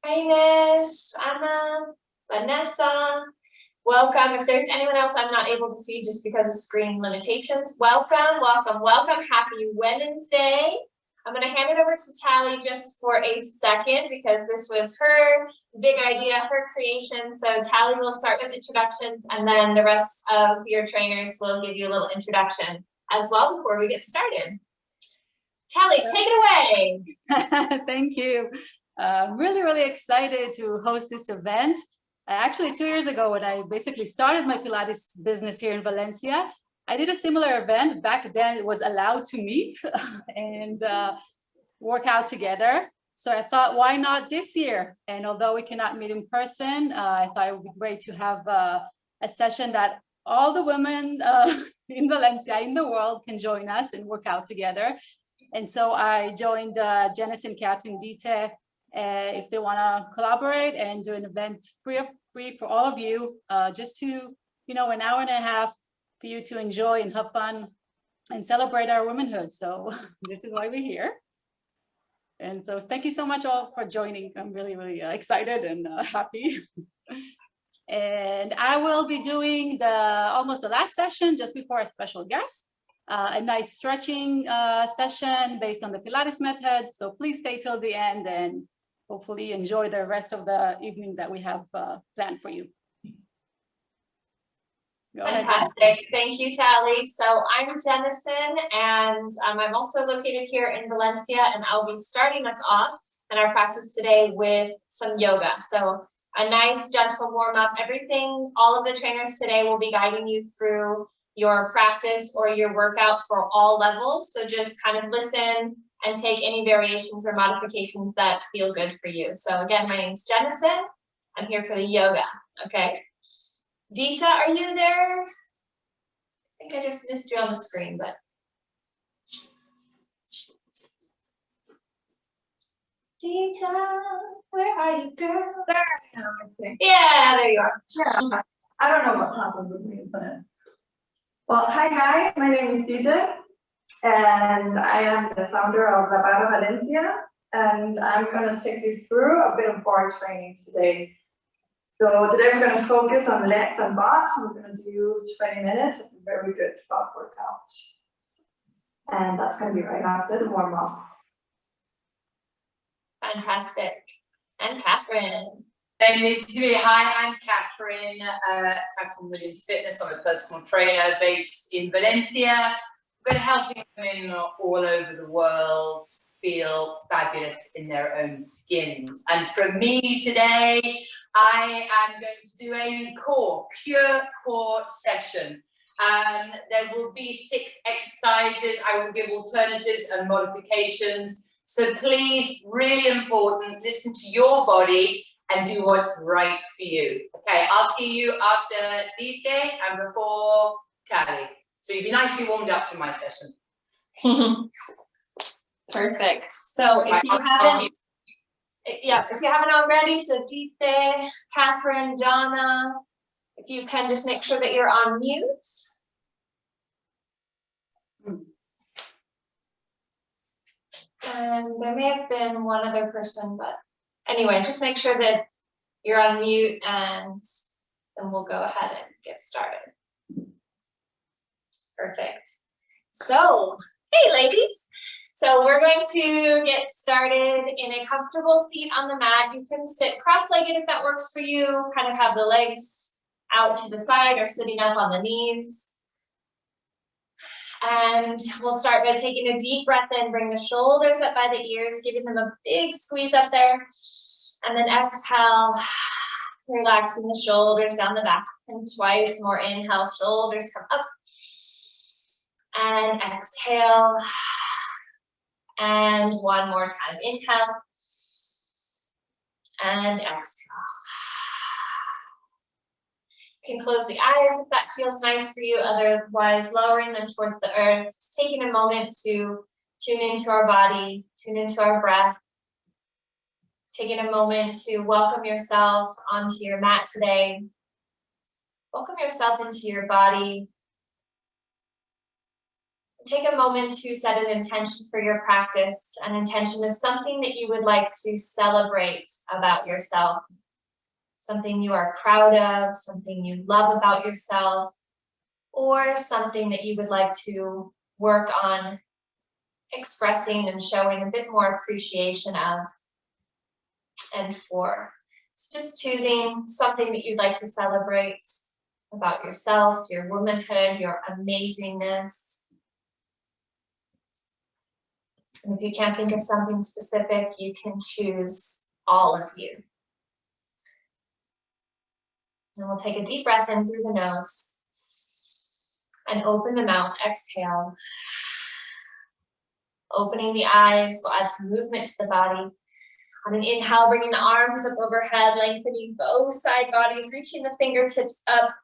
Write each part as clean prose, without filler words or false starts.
Ines, Anna, Vanessa, welcome. If there's anyone else I'm not able to see just because of screen limitations, welcome, welcome, welcome. Happy Women's Day. I'm going to hand it over to Tally just for a second because this was her big idea, her creation. So Tally will start with introductions and then the rest of your trainers will give you a little introduction as well before we get started. Tally, take it away. Thank you. Really excited to host this event. Actually, 2 years ago, when I basically started my Pilates business here in Valencia, I did a similar event. Back then, it was allowed to meet and work out together. So I thought, why not this year? And although we cannot meet in person, I thought it would be great to have a session that all the women in Valencia, in the world, can join us and work out together. And so I joined Janice and Catherine Dite if they want to collaborate and do an event free for all of you, just to, an hour and a half for you to enjoy and have fun and celebrate our womanhood. So this is why we're here. And so thank you so much all for joining. I'm really excited and happy. And I will be doing almost the last session just before a special guest. A nice stretching session based on the Pilates method. So please stay till the end and hopefully enjoy the rest of the evening that we have planned for you. Go Fantastic. ahead. Thank you, Tally. So I'm Jennison, and I'm also located here in Valencia, and I'll be starting us off in our practice today with some yoga. So a nice gentle warm up. All of the trainers today will be guiding you through your practice or your workout for all levels. So just kind of listen and take any variations or modifications that feel good for you. So again, my name's Jennison. I'm here for the yoga. Okay. Dita, are you there? I think I just missed you on the screen, but. Dita, where are you, girl? There I am, I think. Yeah, there you are. Yeah. I don't know what happened with me, but. Well, hi guys, my name is Dita, and I am the founder of La Barra Valencia, and I'm going to take you through a bit of bar training today. So today we're going to focus on legs and butt. We're going to do 20 minutes of a very good butt workout. And that's going to be right after the warm-up. Fantastic. And Catherine. Hi, I'm Catherine, Catherine Williams Fitness. I'm a personal trainer based in Valencia, but helping women all over the world feel fabulous in their own skins. And from me today, I am going to do a pure core session. There will be 6 exercises. I will give alternatives and modifications. So please, really important, listen to your body and do what's right for you. Okay, I'll see you after Dite and before Tally. So you'll be nicely warmed up for my session. Perfect. So if you haven't already, so Dite, Catherine, Donna, if you can just make sure that you're on mute. And there may have been one other person, but anyway, just make sure that you're on mute and then we'll go ahead and get started. Perfect. So, hey ladies. So we're going to get started in a comfortable seat on the mat. You can sit cross-legged if that works for you, kind of have the legs out to the side or sitting up on the knees. And we'll start by taking a deep breath in, bring the shoulders up by the ears, giving them a big squeeze up there. And then exhale, relaxing the shoulders down the back. And twice more inhale, shoulders come up. And exhale. And one more time, inhale. And exhale. You can close the eyes if that feels nice for you, otherwise lowering them towards the earth. Just taking a moment to tune into our body, tune into our breath. Taking a moment to welcome yourself onto your mat today. Welcome yourself into your body. Take a moment to set an intention for your practice, an intention of something that you would like to celebrate about yourself, something you are proud of, something you love about yourself, or something that you would like to work on expressing and showing a bit more appreciation of and for. So just choosing something that you'd like to celebrate about yourself, your womanhood, your amazingness. And if you can't think of something specific, you can choose all of you. And we'll take a deep breath in through the nose and open the mouth, exhale. Opening the eyes, we'll add some movement to the body. On an inhale, bringing the arms up overhead, lengthening both side bodies, reaching the fingertips up.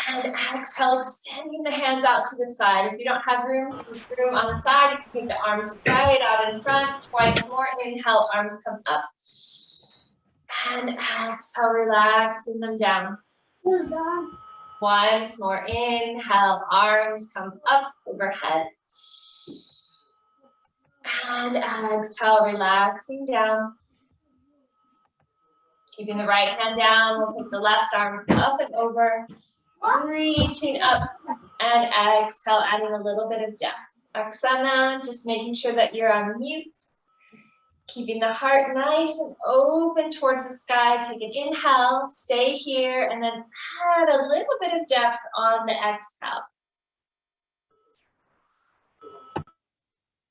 And exhale, extending the hands out to the side. If you don't have room on the side, you can take the arms right out in front. Twice more. Inhale, arms come up. And exhale, relaxing them down. Once more. Inhale, arms come up overhead. And exhale, relaxing down. Keeping the right hand down, we'll take the left arm up and over. Reaching up and exhale, adding a little bit of depth. Aksana, just making sure that you're on mute. Keeping the heart nice and open towards the sky. Take an inhale, stay here, and then add a little bit of depth on the exhale.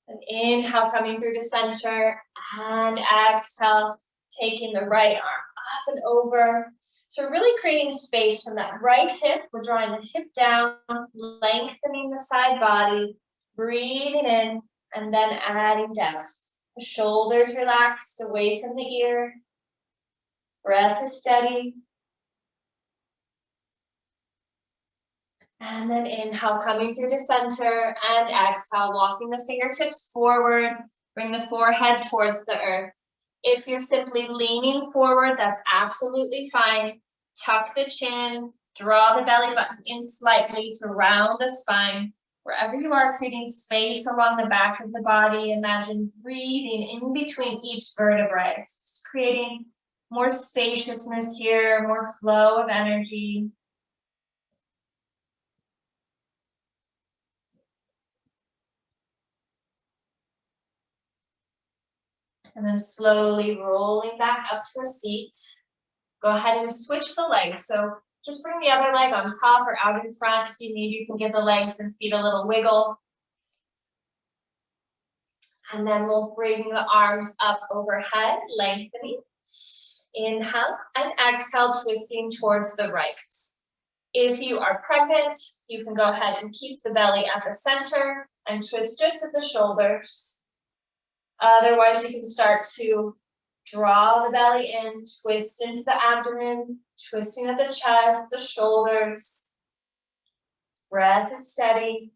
An inhale coming through to center, and exhale, taking the right arm up and over. So we're really creating space from that right hip. We're drawing the hip down, lengthening the side body, breathing in, and then adding depth. The shoulders relaxed away from the ear. Breath is steady. And then inhale, coming through to center, and exhale, walking the fingertips forward. Bring the forehead towards the earth. If you're simply leaning forward, that's absolutely fine. Tuck the chin, draw the belly button in slightly to round the spine. Wherever you are, creating space along the back of the body. Imagine breathing in between each vertebrae. Just creating more spaciousness here, more flow of energy. And then slowly rolling back up to a seat. Go ahead and switch the legs. So just bring the other leg on top or out in front. If you need, you can give the legs and feet a little wiggle. And then we'll bring the arms up overhead, lengthening. Inhale and exhale, twisting towards the right. If you are pregnant, you can go ahead and keep the belly at the center and twist just at the shoulders. Otherwise, you can start to draw the belly in, twist into the abdomen, twisting at the chest, the shoulders. Breath is steady.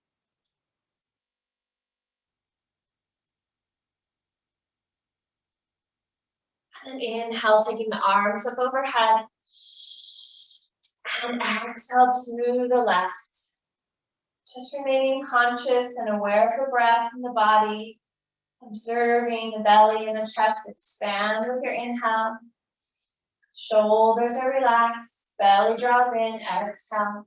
And then inhale, taking the arms up overhead. And exhale to the left. Just remaining conscious and aware of your breath in the body. Observing the belly and the chest expand with your inhale. Shoulders are relaxed, belly draws in, exhale.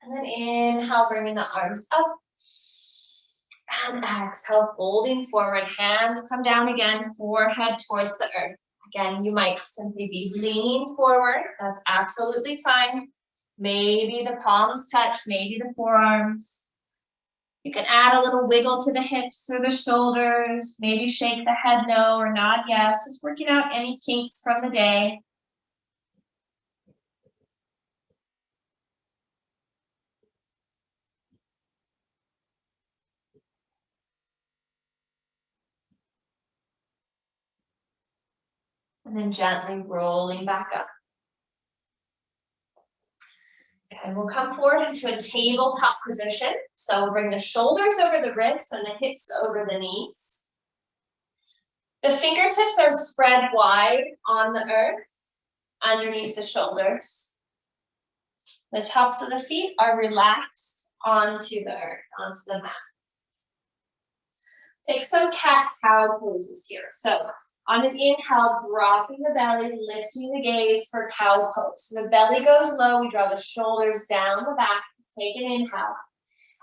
And then inhale, bringing the arms up. And exhale, folding forward, hands come down again, forehead towards the earth. Again, you might simply be leaning forward. That's absolutely fine. Maybe the palms touch, maybe the forearms. You can add a little wiggle to the hips or the shoulders. Maybe shake the head no or nod yes. Just working out any kinks from the day. And then gently rolling back up. And we'll come forward into a tabletop position. So we'll bring the shoulders over the wrists and the hips over the knees. The fingertips are spread wide on the earth, underneath the shoulders. The tops of the feet are relaxed onto the earth, onto the mat. Take some cat-cow poses here. So on an inhale, dropping the belly, lifting the gaze for cow pose. So the belly goes low, we draw the shoulders down the back, take an inhale.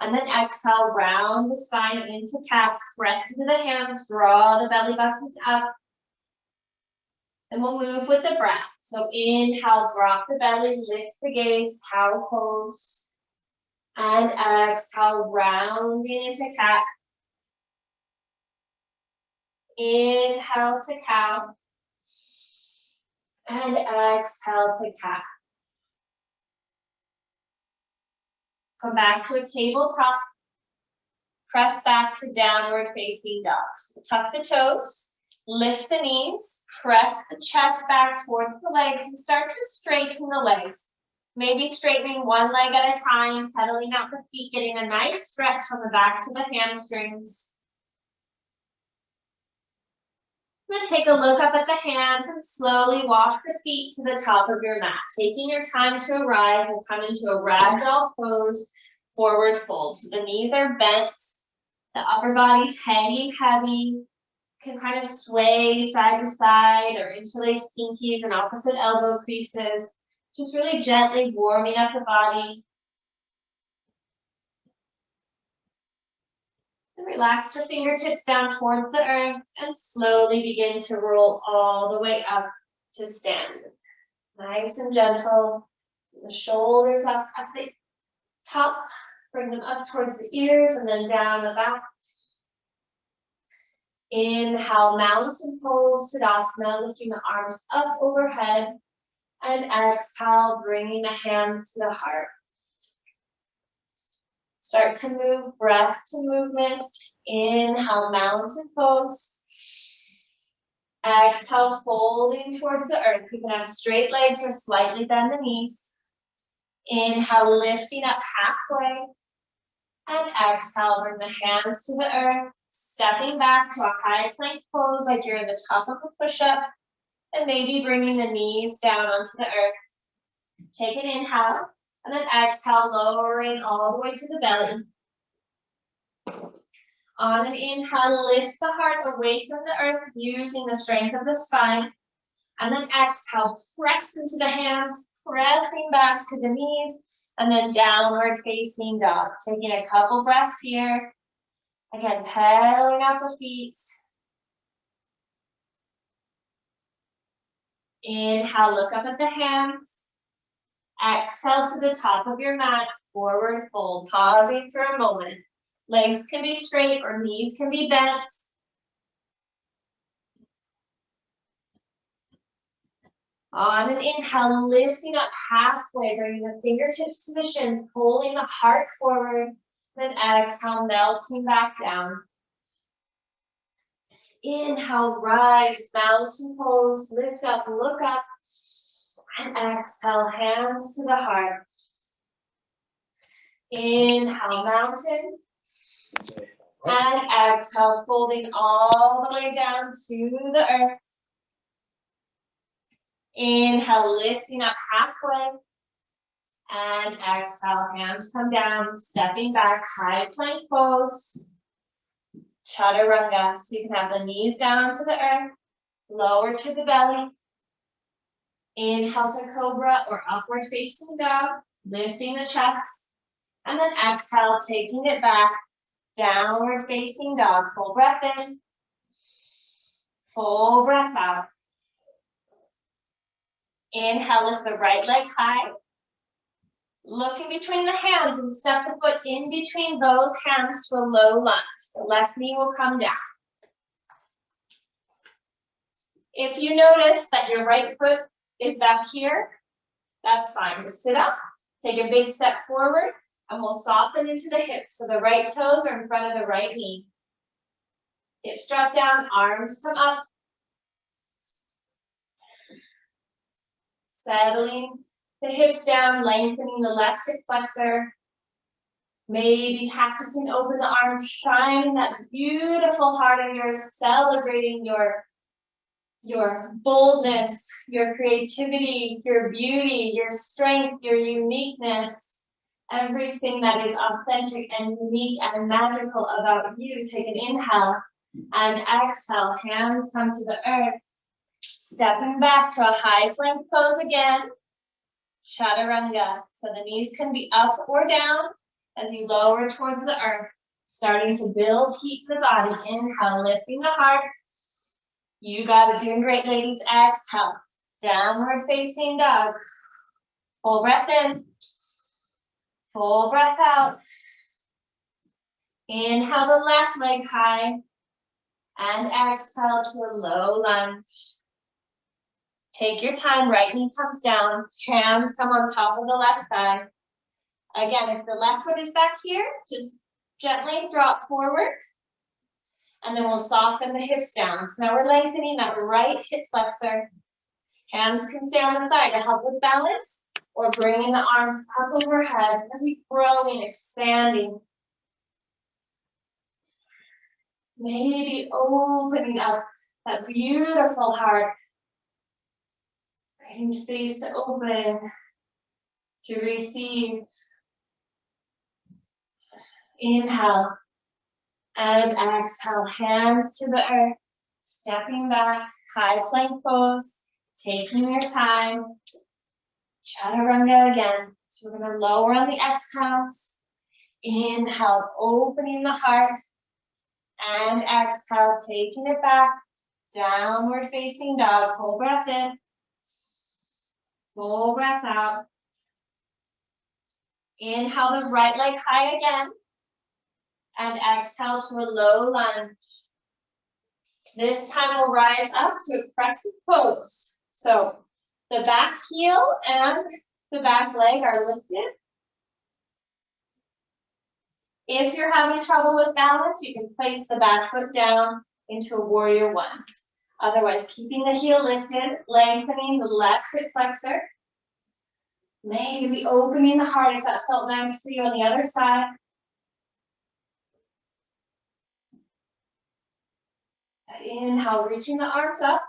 And then exhale, round the spine into cat, press into the hands, draw the belly button up. And we'll move with the breath. So inhale, drop the belly, lift the gaze, cow pose. And exhale, rounding into cat. Inhale to cow. And exhale to cat. Come back to a tabletop. Press back to downward facing dog. So tuck the toes, lift the knees, press the chest back towards the legs and start to straighten the legs. Maybe straightening one leg at a time, pedaling out the feet, getting a nice stretch on the backs of the hamstrings. Then take a look up at the hands and slowly walk the feet to the top of your mat. Taking your time to arrive, we'll come into a ragdoll pose, forward fold. So the knees are bent, the upper body's hanging heavy, can kind of sway side to side or interlace pinkies and opposite elbow creases. Just really gently warming up the body. And relax the fingertips down towards the earth and slowly begin to roll all the way up to stand. Nice and gentle. The shoulders up at the top. Bring them up towards the ears and then down the back. Inhale, mountain pose, Tadasana, lifting the arms up overhead. And exhale, bringing the hands to the heart. Start to move, breath to movement. Inhale, mountain pose. Exhale, folding towards the earth. You can have straight legs or slightly bend the knees. Inhale, lifting up halfway. And exhale, bring the hands to the earth. Stepping back to a high plank pose like you're in the top of a push-up. And maybe bringing the knees down onto the earth. Take an inhale. And then exhale, lowering all the way to the belly. On an inhale, lift the heart away from the earth using the strength of the spine. And then exhale, press into the hands, pressing back to the knees. And then downward facing dog. Taking a couple breaths here. Again, pedaling out the feet. Inhale, look up at the hands. Exhale to the top of your mat, forward fold, pausing for a moment. Legs can be straight or knees can be bent. On an inhale, lifting up halfway, bringing the fingertips to the shins, pulling the heart forward. Then exhale, melting back down. Inhale, rise, mountain pose, lift up, look up. And exhale, hands to the heart. Inhale, mountain. And exhale, folding all the way down to the earth. Inhale, lifting up halfway. And exhale, hands come down, stepping back, high plank pose. Chaturanga. So you can have the knees down to the earth, lower to the belly. Inhale to cobra or upward facing dog, lifting the chest. And then exhale, taking it back, downward facing dog. Full breath in, full breath out. Inhale, lift the right leg high. Look in between the hands and step the foot in between both hands to a low lunge. The left knee will come down. If you notice that your right foot is back here, that's fine. Just sit up, take a big step forward, and we'll soften into the hips. So the right toes are in front of the right knee. Hips drop down, arms come up. Settling the hips down, lengthening the left hip flexor. Maybe practicing open the arms, shining that beautiful heart of yours, celebrating your boldness, your creativity, your beauty, your strength, your uniqueness, everything that is authentic and unique and magical about you. Take an inhale and exhale. Hands come to the earth. Stepping back to a high plank pose again. Chaturanga. So the knees can be up or down as you lower towards the earth. Starting to build heat in the body. Inhale, lifting the heart. You got it. Doing great, ladies. Exhale. Downward facing dog. Full breath in. Full breath out. Inhale the left leg high. And exhale to a low lunge. Take your time. Right knee comes down. Hands come on top of the left thigh. Again, if the left foot is back here, just gently drop forward. And then we'll soften the hips down. So now we're lengthening that right hip flexor. Hands can stay on the thigh to help with balance, or bringing the arms up overhead, really growing, expanding. Maybe opening up that beautiful heart. Creating space to open, to receive. Inhale. And exhale, hands to the earth, stepping back, high plank pose, taking your time. Chaturanga again. So we're gonna lower on the exhales. Inhale, opening the heart. And exhale, taking it back, downward facing dog. Full breath in. Full breath out. Inhale the right leg high again. And exhale to a low lunge. This time we'll rise up to a crescent pose. So the back heel and the back leg are lifted. If you're having trouble with balance, you can place the back foot down into a warrior one. Otherwise, keeping the heel lifted, lengthening the left hip flexor. Maybe opening the heart if that felt nice for you on the other side. Inhale, reaching the arms up.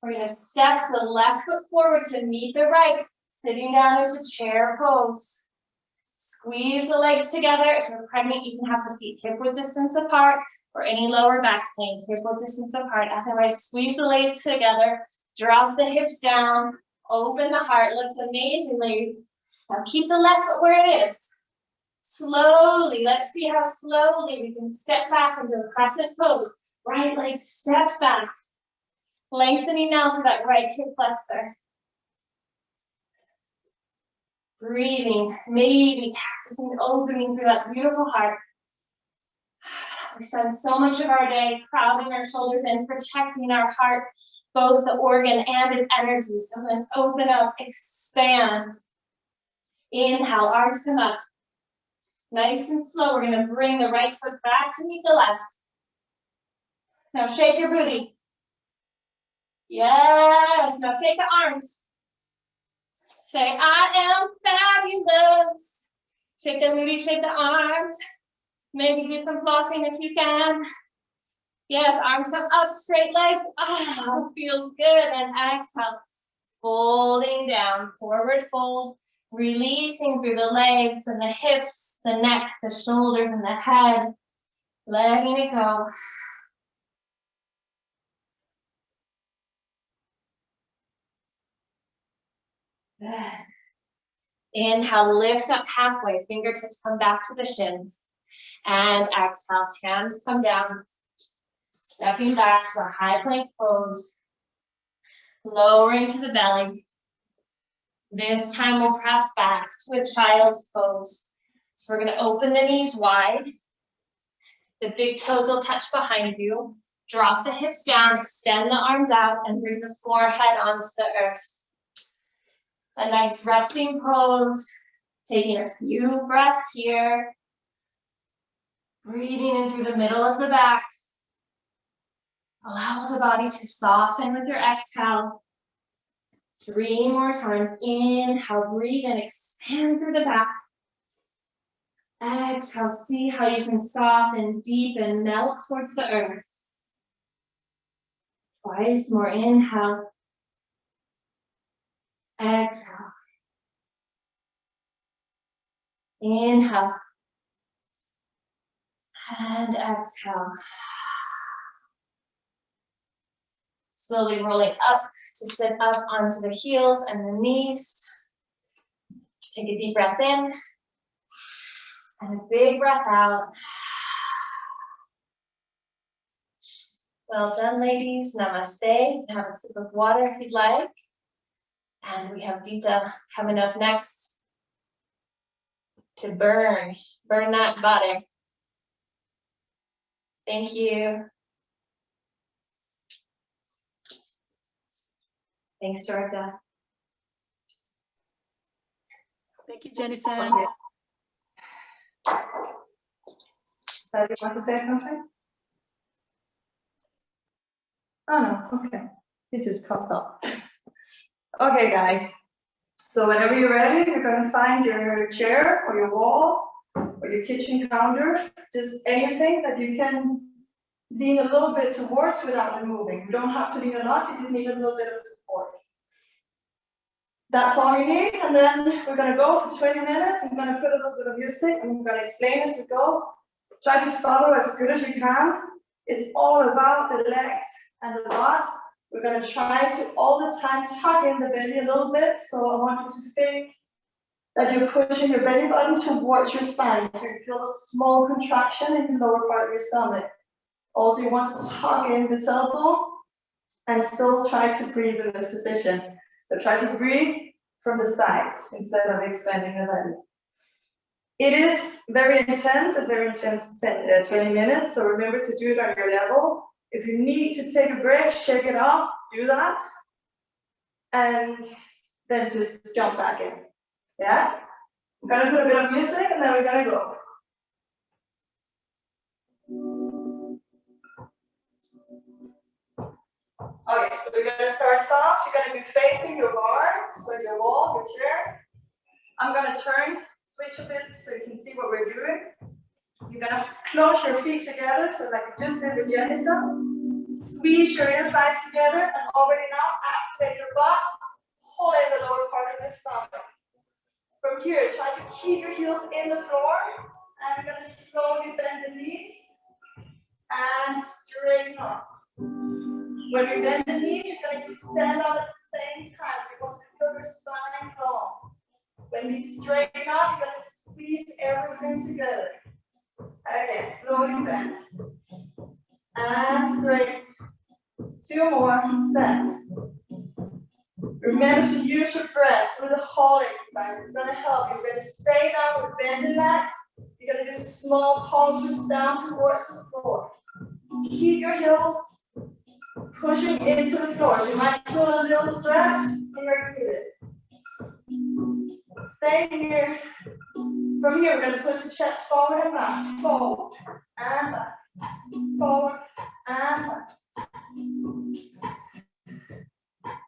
We're going to step the left foot forward to meet the right, sitting down into chair pose. Squeeze the legs together. If you're pregnant, you can have the feet hip-width distance apart, or any lower back pain, hip-width distance apart. Otherwise, squeeze the legs together, drop the hips down, open the heart. Looks amazing, ladies. Now keep the left foot where it is. Slowly, let's see how slowly we can step back into a crescent pose. Right leg steps back. Lengthening now through that right hip flexor. Breathing, maybe practicing opening through that beautiful heart. We spend so much of our day crowding our shoulders in, protecting our heart, both the organ and its energy. So let's open up, expand. Inhale, arms come up. Nice and slow, we're gonna bring the right foot back to meet the left. Now shake your booty. Yes, now shake the arms. Say, I am fabulous. Shake the booty, shake the arms. Maybe do some flossing if you can. Yes, arms come up, straight legs. Ah, feels good. And exhale, folding down, forward fold, releasing through the legs and the hips, the neck, the shoulders, and the head. Letting it go. Good. Inhale, lift up halfway, fingertips come back to the shins. And exhale, hands come down. Stepping back to a high plank pose. Lowering to the belly. This time we'll press back to a child's pose. So we're going to open the knees wide. The big toes will touch behind you. Drop the hips down, extend the arms out, and bring the forehead onto the earth. A nice resting pose, taking a few breaths here. Breathing in through the middle of the back. Allow the body to soften with your exhale. 3 more times. Inhale, breathe in, expand through the back. Exhale, see how you can soften, deepen, melt towards the earth. Twice more, inhale. Exhale. Inhale. And exhale. Slowly rolling up to sit up onto the heels and the knees. Take a deep breath in. And a big breath out. Well done, ladies. Namaste. You can have a sip of water if you'd like. And we have Dita coming up next to burn that body. Thank you. Thanks, Georgia. Thank you, Jennison. Okay. You want to say something? Oh no, okay. It just popped up. Okay, guys. So whenever you're ready, you're going to find your chair or your wall or your kitchen counter, just anything that you can lean a little bit towards without moving. You don't have to lean a lot, you just need a little bit of support. That's all you need, and then we're going to go for 20 minutes. I'm going to put a little bit of music, and I'm going to explain as we go. Try to follow as good as you can. It's all about the legs and the butt. We're going to try to all the time tuck in the belly a little bit. So I want you to think that you're pushing your belly button towards your spine. So you feel a small contraction in the lower part of your stomach. Also, you want to tuck in the tailbone and still try to breathe in this position. So try to breathe from the sides instead of expanding the belly. It is very intense. It's very intense, 20 minutes. So remember to do it on your level. If you need to take a break, shake it off, do that. And then just jump back in. Yes? I'm gonna put a bit of music and then we're gonna go. Okay, so we're gonna start soft. You're gonna be facing your bar, so your wall, your chair. I'm gonna switch a bit so you can see what we're doing. You're gonna close your feet together, so like we just did with Jenison. Squeeze your inner thighs together, and already now activate your butt, hold in the lower part of your stomach. From here, try to keep your heels in the floor, and we're gonna slowly bend the knees and straighten up. When we bend the knees, you're gonna extend out at the same time, so you want to feel your spine long. When we straighten up, you're gonna squeeze everything together. Again, slowly bend. And straighten. 2 more, bend. Remember to use your breath through the whole exercise. It's gonna help. You're gonna stay down with bended legs. You're gonna do small pulses down towards the floor. Keep your heels pushing into the floor. So you might feel a little stretch in your Achilles. Stay here. From here, we're going to push the chest forward and back. Forward and back. Forward and back.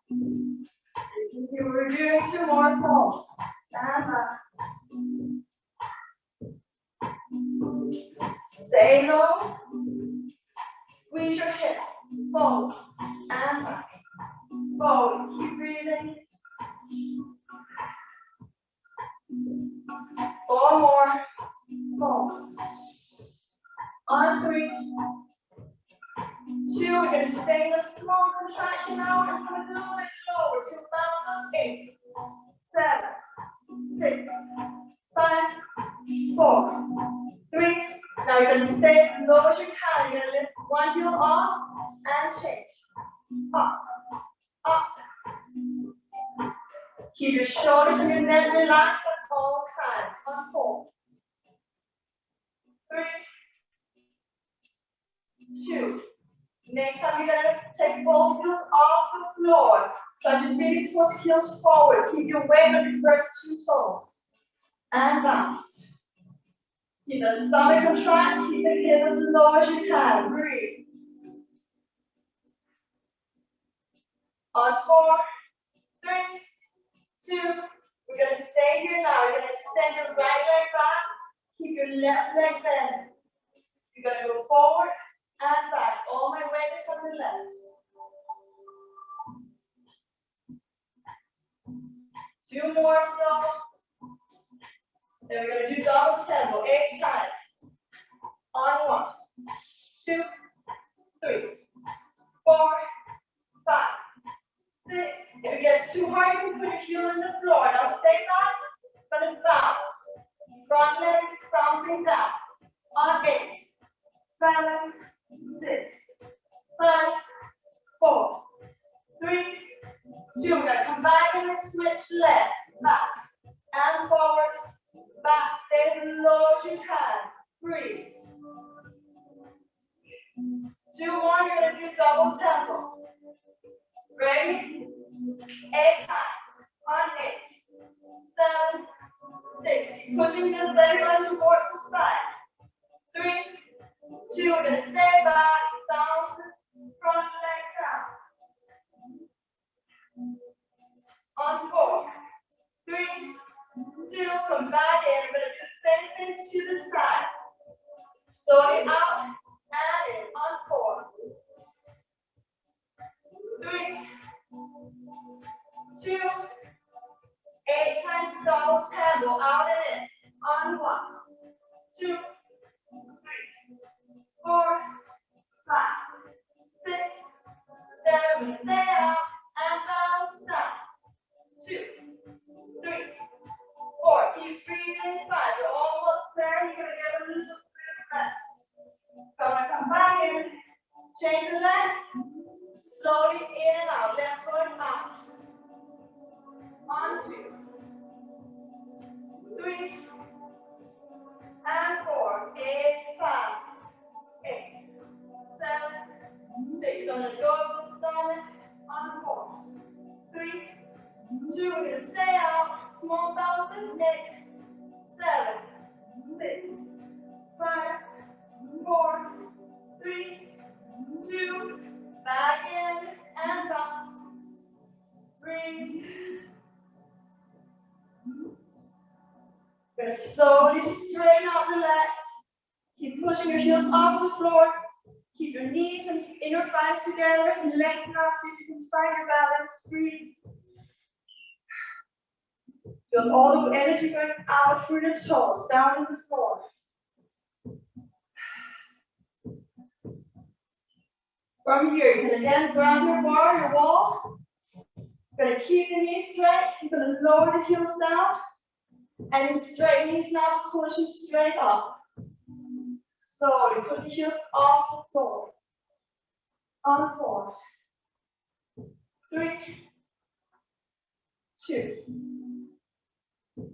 You can see what we're doing. 2 more. Forward and back. Stay low. Squeeze your hip. Forward and back. Forward. Keep breathing. 4 more. 4. On 3. 2. We're going to stay in a small contraction now and come a little bit lower to bounce up. 8, 7, 6, 5, 4, 3. Now you're going to stay as low as you can. You're going to lift one heel off and change. Up, up. Keep your shoulders and your neck relaxed at all times. On 4, 3, 2. Next time you're going to take both heels off the floor. Try to really push heels forward. Keep your weight on your first 2 toes. And bounce. Keep the stomach contract. Keep the hip as low as you can. Breathe. On 4, 3, 2. We're going to stay here now. You're going to extend your right leg back. Keep your left leg bent. You're gonna go forward and back. All my weight is on the left. 2 more slow. Then we're gonna do double tempo 8 times. On 1, 2, 3, 4, 5, 6. If it gets too hard, you can put your heel on the floor. Now stay back, but bounce. Front legs bouncing down. On 8, 7, 6, 5, 4, 3, 2. We're gonna come back and switch legs. Back and forward. Back. Stay as low as you can. 3, 2 more. You're gonna do double tempo. Ready? 8 times. On 8, 7, 6. Keep pushing the belly button towards the spine. 3, 2. We're gonna stay back. Bounce front leg down. On 4, 3, 2. Come back in. We're gonna do the same thing to the side. Slowly out and in. On 4, 3, 2. 8 times double tempo. Out and in. On 1, 2, 3, 4, 5, 6, 7. Stay out and bounce down. 2, 3, 4. Keep breathing. 5. You're almost there. You're gonna get a little bit of rest. Gonna come back in. Change the legs. Slowly in and out. Left foot out. On 2, 3, and 4. 8, 5, 8, 7, 6. Gonna go of the stomach. On 4, 3, 2. We're gonna stay out. Small bounces. 8, 7, 6, 5, 4, 3, 2. Back in and bounce. Breathe. We're gonna slowly straighten out the legs. Keep pushing your heels off the floor. Keep your knees and inner thighs together and lengthen up so you can find your balance. Breathe. Feel all the energy going out through the toes, down on the floor. From here, you can again grab your bar, your wall. You're gonna keep the knees straight. You're gonna lower the heels down. And in straight knees now, pushing straight up. Slowly push the heels off the floor. On 4, 3, 2,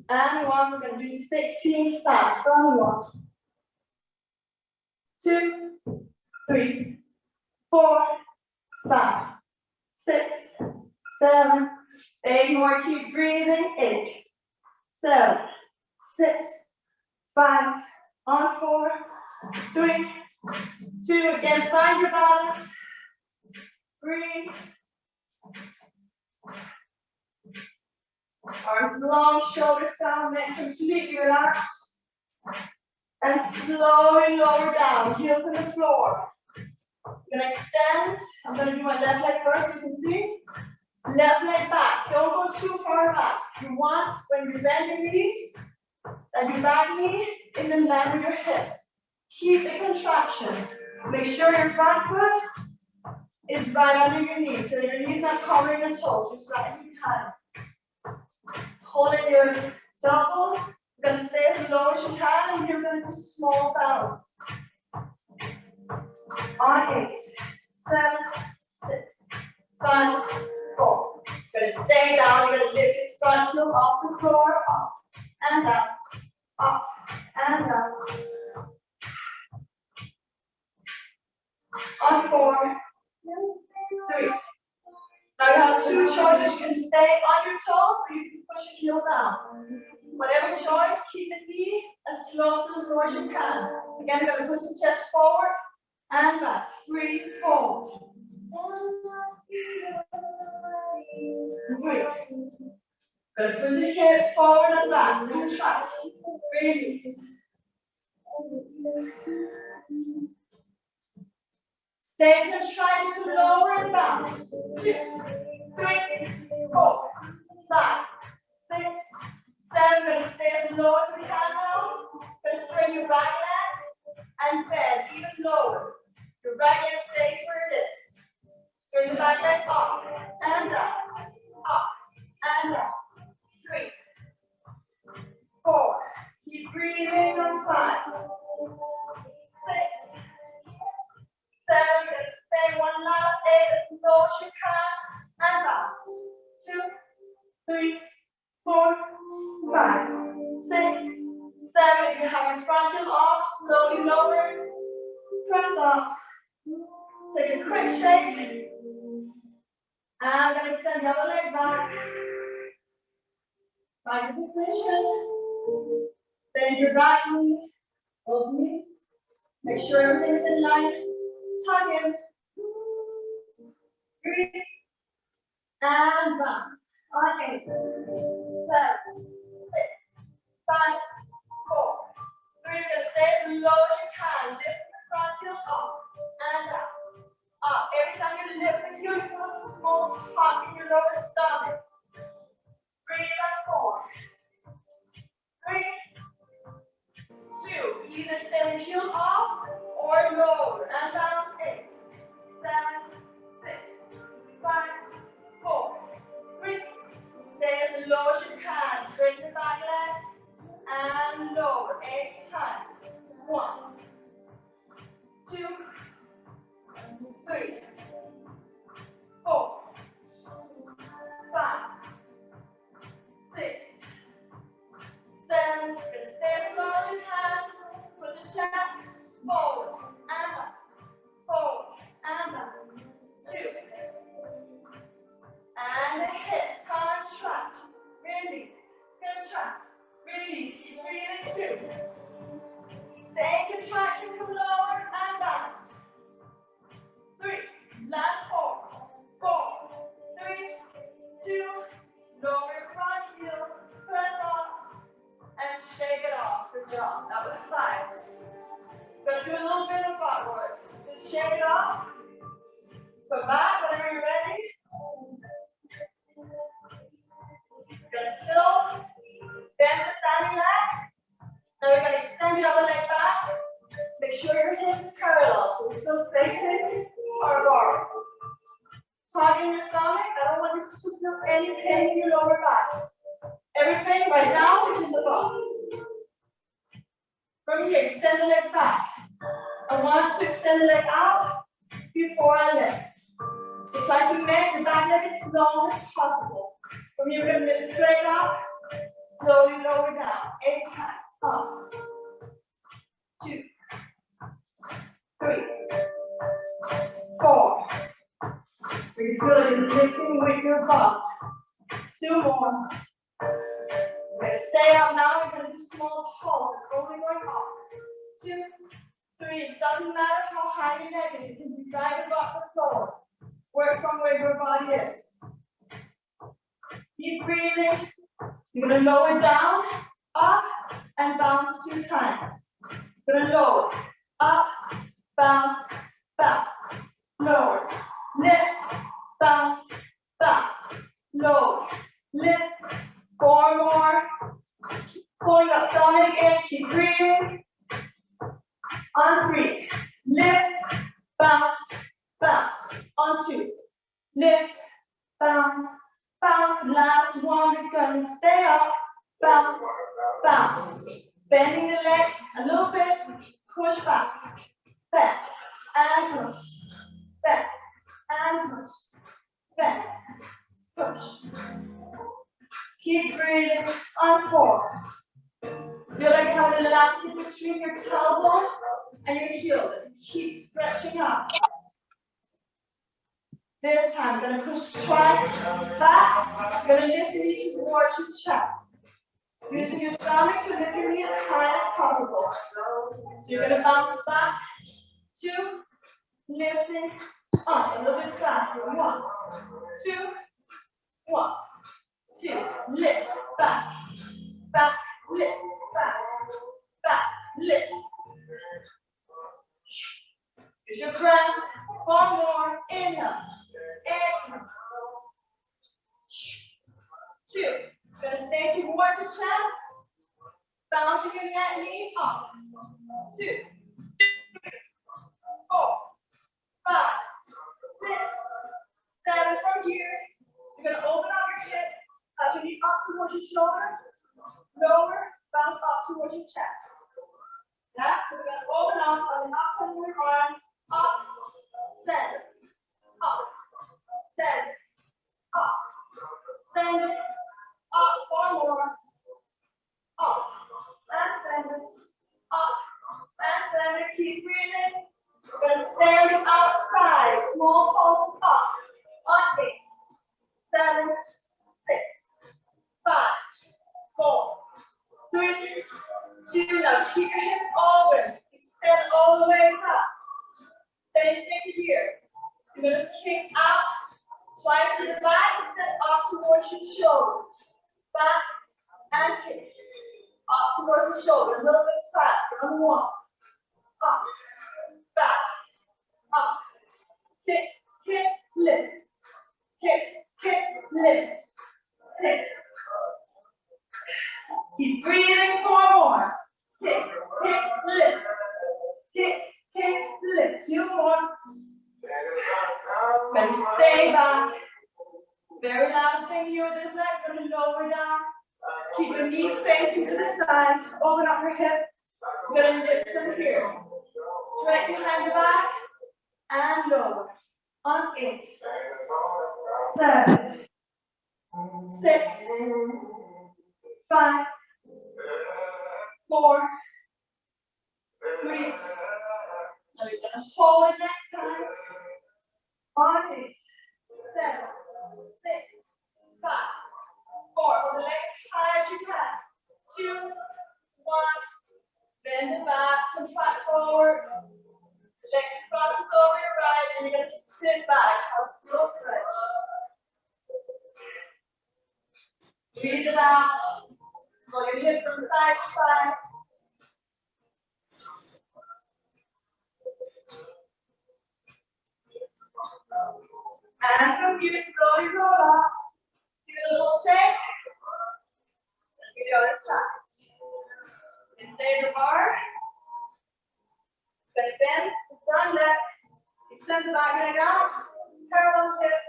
and 1. We're going to do 16 fast. On 1, 2, 3, 4, 5, 6, 7, 8 more. Keep breathing. 8, 7, 6, 5. On 4, 3, 2. Again, find your balance. Breathe. Arms long, shoulders down, neck completely relaxed. And slowly lower down, heels on the floor. I'm gonna extend. I'm gonna do my left leg first, you can see. Left leg back, don't go too far back. You want, when you bend your knees, that your back knee is in line with your hip. Keep the contraction. Make sure your front foot is right under your knee, so your knee's not covering your toes, you're slightly behind. Holding your tailbone, you're gonna stay as low as you can, and you're gonna do small bounces. On 8, 7, 6, 5, 4. You're gonna stay down, you're gonna lift your front heel off the floor, up and down, up and down. On 4, 3. Now you have 2 choices. You can stay on your toes or you can push your heel down. Whatever choice, keep the knee as close to the floor as you can. Again, you're going to push the chest forward and back. Breathe forward. Breathe. Going to push the hip forward and back. Contract. Release. Stay contracted to lower and bounce. 2, 3, 4, 5, 6, 7. We're going to stay as low as we can now. Going to straighten your back leg and bend even lower. Your right leg stays where it is. Straighten the back leg up and down, up and down. 3, 4. Keep breathing on 5, 6, 7. We're going to stay one last 8 as low as you can and bounce. 2, 3, 4, 5, 6, 7. If you have your frontal off, slowly lower. Press up. Take a quick shake. And I'm going to extend the other leg back. Find your position. Bend your back knee, both knees. Make sure everything is in line. Tuck in. Breathe. And bounce. On 8, 7, 6, 5, 4, 3. You're going to stay as low as you can. Lift the front heel up and down. Up. Every time you lift the heel, you feel a small tuck in your lower stomach. Breathe on 4, 3, 2. Either stay with heel off or lower and down. 8, 7, 6, 5, 4, 3. Stay as low as you can. Straighten the back leg and lower. 8 times. 1, 2, 3, 4, 5, 6, 7. Stay as low as you can. Put the chest forward and up. Forward and up. 2. And the hip. Contract. Release. Contract. Release. Keep breathing. 2. Stay in contraction. Come lower and bounce. 3. Last 4, 4, 3, 2. Lower your front heel. Press up and shake it off. Good job. That was 5. Gonna do a little bit of butt work. Just shake it off. Come back whenever you're ready. Gonna still bend the standing leg. Now we're gonna extend the other leg back. Make sure your hips parallel, so we're still facing our bar. Tuck in your stomach. I don't want you to feel any pain in your lower back. Everything right now is in the bottom. From here, extend the leg back. I want to extend the leg out before I lift. So try to make the back leg as long as possible. From here, we're going to lift straight up, slowly lower down. 8 times. Up. 2, 3, 4. You're good in lifting with your butt. 2 more. We're going to stay up now. We're going to do small pulses, only going up. 2, 3. It doesn't matter how high your leg is. You can be driving up the floor. Work from where your body is. Keep breathing. You're going to lower down, up, and bounce 2 times. You're going to lower, up, bounce, bounce, lower, lift, bounce, bounce, lower, lift. 4 more. Pulling that stomach in. Keep breathing. On 3. Lift, bounce, bounce. On 2. Lift, bounce, bounce. Last one. We're going to stay up. Bounce, bounce. Bending the leg a little bit. Push back. Bend and push. Bend and push. Bend. Push. Keep breathing on 4. Feel like you have an elastic between your tailbone and your heel. Keep stretching up. This time, I'm going to push twice back. I'm going to lift your knee towards your chest. Using your stomach to lift your knee as high as possible. So you're going to bounce back. 2, lifting up a little bit faster. 1, 2, 1, 2, lift, back, back, lift, back, back, lift, Use your breath. 4 more. Inhale. Exhale. 2. Gonna stay towards the chest. Bouncing your that knee up. 2, 3, 4, 5, 6, 7. From here, you're gonna open up your hip. As your knee up towards your shoulder. Lower, bounce up towards your chest. Yeah, so we're gonna open up on the outside of your arm. Up, send, up, send, up, send, up. 4 more. Up, and send, up, and send. Keep breathing. We're gonna stand outside. Small pulses up. On 8, 7, 6, 5, 4, 3, 2. Now keep your hip open. Extend all the way up. Same thing here. You're gonna kick out twice to the back. Extend up towards your shoulder. Back and kick. Up towards the shoulder. A little bit faster. On 1. Up. Back. Up. Kick. Kick. Lift. Kick. Kick. Lift. Kick. Keep breathing. 4 more. Kick, kick, lift. Kick, kick, lift. 2 more. Gonna stay back. Very last thing here with this leg. Gonna lower down. Keep your knees facing to the side. Open up your hip. Gonna lift from here. Straight behind the back. And lower. On 8, 7, 6, 5, 4, 3. Now we're gonna hold it next time. On 8, 7, 6, 5, 4. Hold the legs high as you can. 2, 1. Bend the back, contract forward. Leg crosses over your right, and you're gonna sit back. Have a slow stretch. Breathe it out. Roll your hip from side to side. And from here, slowly roll up. Give it a little shake. And the other side. And stay in the bar. Gonna bend the front leg. Extend the back leg out. Parallel hip.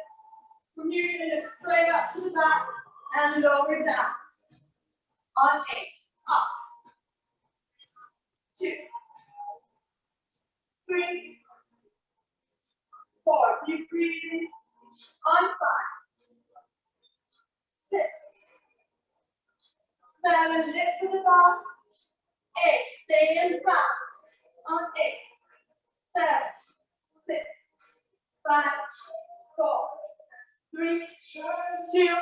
From here, you're gonna lift straight up to the back and lower down. On 8, up. 2, 3, 4. Keep breathing. On 5, 6, 7. Lift to the top. 8. Stay and bounce. On 8, 7, 6, 5, 4, 3, 2,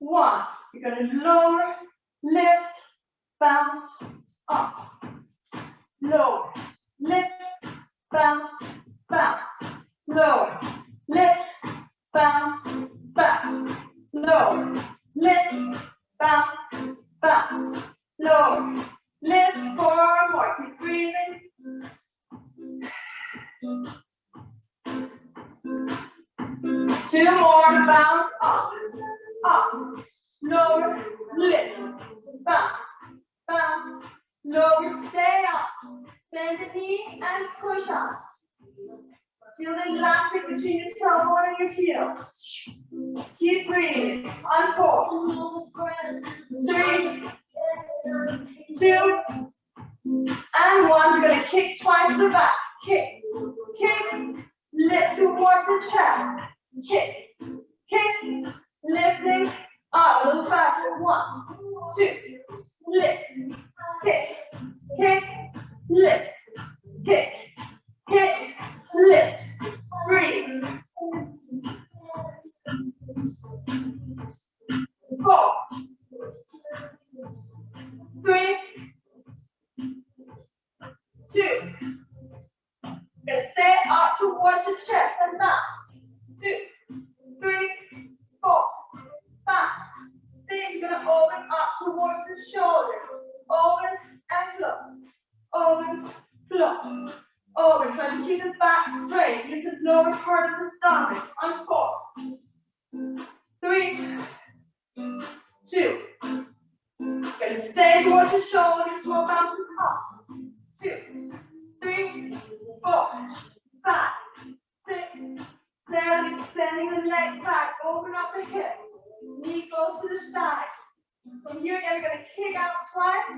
1. You're going to lower, lift, bounce, up, lower, lift, bounce, bounce, lower, lift, bounce, bounce, lower, lift, bounce, bounce, lower, lift. 4 more. Keep breathing. 2 more. Bounce up, up, lower, lift, bounce, bounce, lower, stay up. Bend the knee and push up. Feel the elastic between your tailbone and your heel. Keep breathing. On 4, 3, 2, and 1. We're going to kick twice to the back. Kick, kick, lift towards the chest. Kick, kick, lifting up. A little faster. 1, 2, lift, kick, kick, lift, kick, kick, lift. 3, 4, 3, 2. Gonna stay up towards the chest and bounce. 2, 3, 4, 5, 6. You're gonna open up towards the shoulder. Open and close. Open, close. Over, try to keep the back straight. Use the lower part of the stomach. On 4, 3, 2. Gonna stay towards the shoulder, small bounces up. 2, 3, 4, 5, 6, 7. Extending the neck back, open up the hip. Knee goes to the side. From here again, we're gonna kick out twice,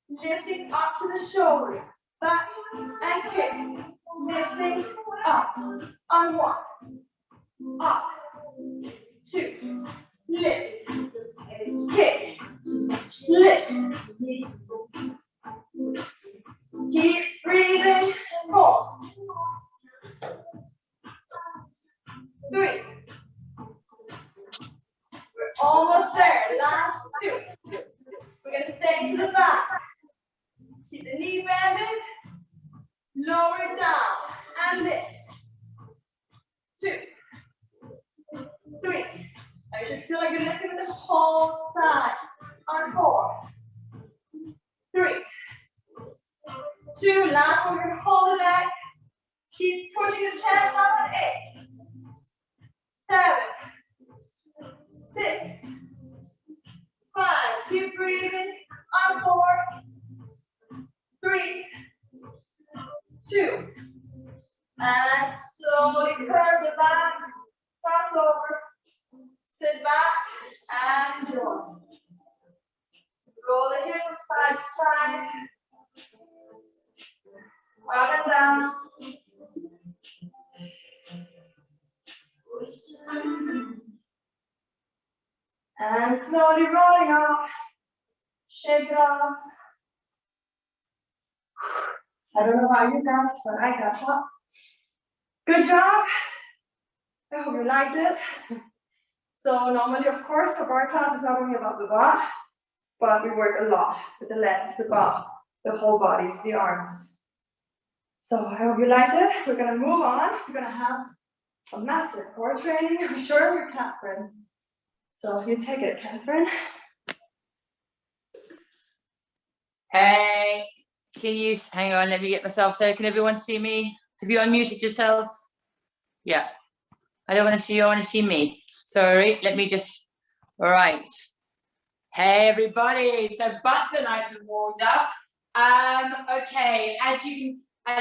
lifting up to the shoulder. Back and kick. Lifting up. On 1. Up. 2. Lift. Kick. Lift. Keep breathing. 4. 3. We're almost there. Last 2. We're going to stay to the back. Keep the knee bended. Lower it down and lift. 2, 3. Now you should feel like you're lifting with the whole side. On 4, 3, 2. Last one, we're going to hold the leg. Keep pushing the chest up on 8, 7, 6, 5. Keep breathing. On 4, 3, 2. And slowly curve the back. Cross over. Sit back and join. Roll the hips from side to side. Up and down. And slowly rolling off. Shake it off. I don't know about you guys, but I got hot. Good job. I hope you liked it. So normally, of course, our bar class is not only about the butt, but we work a lot with the legs, the butt, the whole body, the arms. So I hope you liked it. We're gonna move on. We're gonna have a massive core training, I'm sure, with Catherine. So if you take it, Catherine. Hey, can you, hang on, let me get myself there. Can everyone see me? Have you unmuted yourself? Yeah. I don't want to see you, I want to see me. Sorry, let me just, all right. Hey, everybody. So butts are nice and warmed up. Okay, as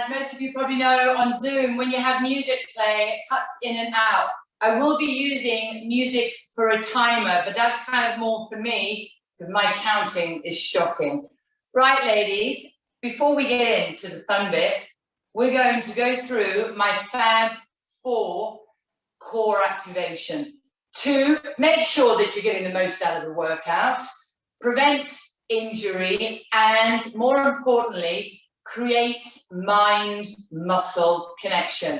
most of you probably know on Zoom, when you have music playing, it cuts in and out. I will be using music for a timer, but that's kind of more for me because my counting is shocking. Right, ladies, before we get into the fun bit, we're going to go through my Fab 4 core activation to make sure that you're getting the most out of the workouts, prevent injury, and more importantly, create mind-muscle connection.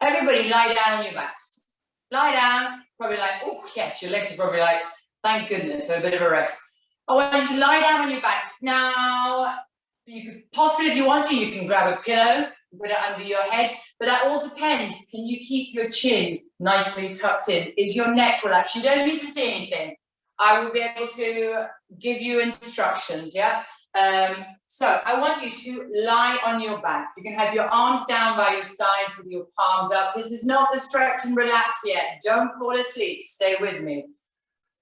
Everybody lie down on your backs. Lie down, probably like, oh yes, your legs are probably like, thank goodness, so a bit of a rest. I want you to lie down on your backs. Now, you could possibly, if you want to, you can grab a pillow, put it under your head, but that all depends. Can you keep your chin nicely tucked in? Is your neck relaxed? You don't need to see anything. I will be able to give you instructions, yeah? So I want you to lie on your back. You can have your arms down by your sides with your palms up. This is not the stretch and relax yet. Don't fall asleep. Stay with me.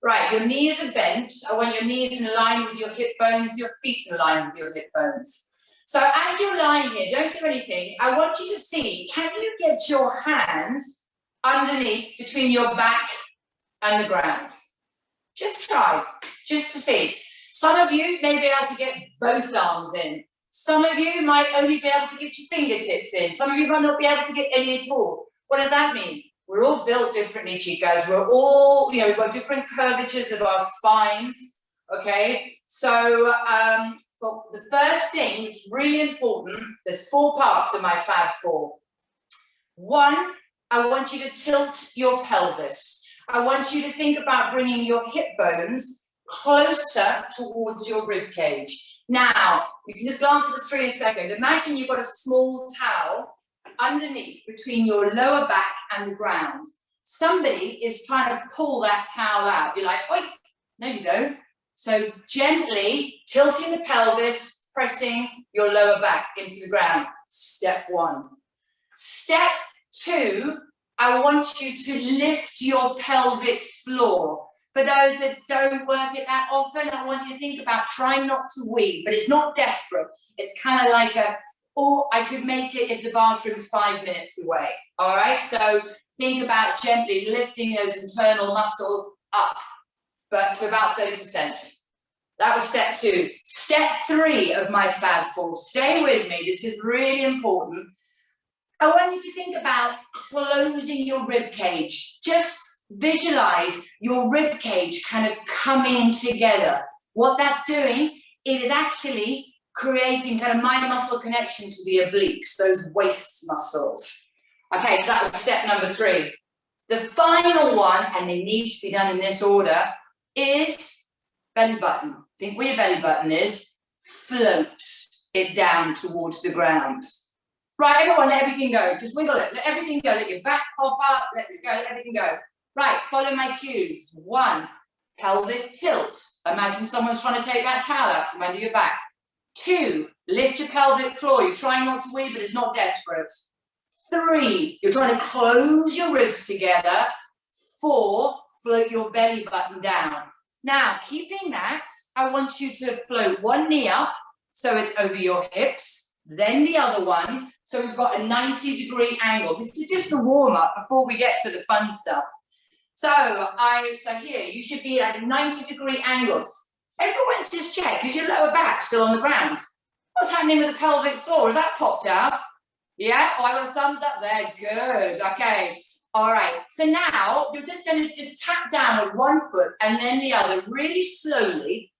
Right, your knees are bent. I want your knees in line with your hip bones, your feet in line with your hip bones. So as you're lying here, don't do anything. I want you to see, can you get your hand underneath between your back and the ground? Just try, just to see. Some of you may be able to get both arms in. Some of you might only be able to get your fingertips in. Some of you might not be able to get any at all. What does that mean? We're all built differently, chicas. We're all, you know, we've got different curvatures of our spines, okay? So, but the first thing, it's really important, there's 4 parts to my Fab 4. 1, I want you to tilt your pelvis. I want you to think about bringing your hip bones closer towards your rib cage. Now, you can just glance at the screen a second. Imagine you've got a small towel underneath between your lower back and the ground. Somebody is trying to pull that towel out. You're like, oi, no you don't. So gently tilting the pelvis, pressing your lower back into the ground. Step 1. Step 2, I want you to lift your pelvic floor. For those that don't work it that often, I want you to think about trying not to wee, but it's not desperate. It's kind of like or I could make it if the bathroom's 5 minutes away. All right, so think about gently lifting those internal muscles up, but to about 30%. That was step 2. Step 3 of my Fab 4. Stay with me. This is really important. I want you to think about closing your rib cage. Just visualize your rib cage kind of coming together. What that's doing, it is actually creating kind of mind muscle connection to the obliques, those waist muscles. Okay, so that was step number 3. The final one, and they need to be done in this order, is belly button. Think where your belly button is, float it down towards the ground. Right, everyone, let everything go. Just wiggle it, let everything go. Let your back pop up, let it go, let everything go. Right, follow my cues. 1, pelvic tilt. Imagine someone's trying to take that towel out from under your back. 2, lift your pelvic floor. You're trying not to wee, but it's not desperate. 3, you're trying to close your ribs together. 4, float your belly button down. Now, keeping that, I want you to float one knee up, so it's over your hips, then the other one, so we've got a 90-degree angle. This is just the warm-up before we get to the fun stuff. So here, you should be at 90-degree angles. Everyone just check, is your lower back still on the ground? What's happening with the pelvic floor? Has that popped out? Yeah? Oh, I got a thumbs up there. Good. Okay. All right. So now you're just going to just tap down with one foot and then the other really slowly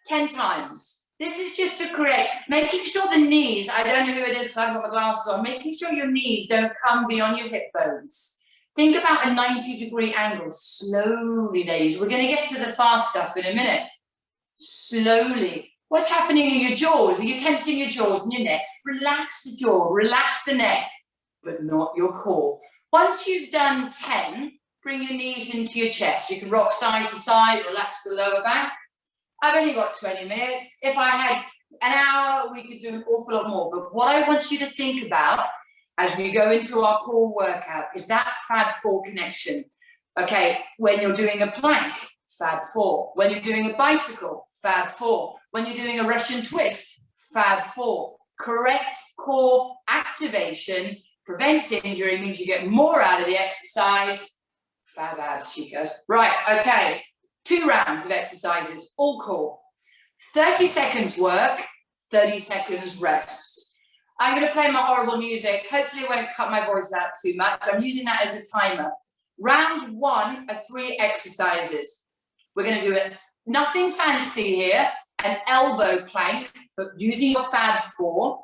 10 times. This is just to create, making sure the knees, I don't know who it is because I've got my glasses on, making sure your knees don't come beyond your hip bones. Think about a 90-degree angle. Slowly, ladies. We're going to get to the fast stuff in a minute. Slowly. What's happening in your jaws? Are you tensing your jaws and your neck? Relax the jaw, relax the neck, but not your core. Once you've done 10, bring your knees into your chest. You can rock side to side, relax the lower back. I've only got 20 minutes. If I had an hour, we could do an awful lot more. But what I want you to think about as we go into our core workout is that Fab 4 connection. Okay, when you're doing a plank, Fab 4. When you're doing a bicycle, Fab 4. When you're doing a Russian twist, Fab 4. Correct core activation prevents injury, means you get more out of the exercise. Fab abs, chicas. Right, okay. 2 rounds of exercises, all core. 30 seconds work, 30 seconds rest. I'm going to play my horrible music. Hopefully it won't cut my voice out too much. I'm using that as a timer. Round 1 are 3 exercises. We're going to do it. Nothing fancy here. An elbow plank, but using your Fab 4.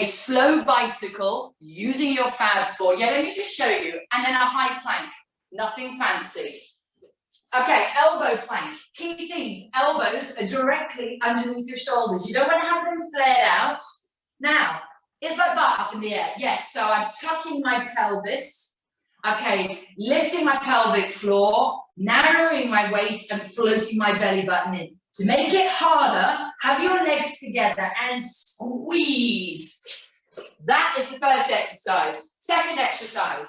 A slow bicycle, using your Fab 4. Yeah, let me just show you. And then a high plank. Nothing fancy. Okay, elbow plank. Key things. Elbows are directly underneath your shoulders. You don't want to have them flared out. Now, is my butt up in the air? Yes, so I'm tucking my pelvis. Okay, lifting my pelvic floor, narrowing my waist and floating my belly button in. To make it harder, have your legs together and squeeze. That is the first exercise. Second exercise,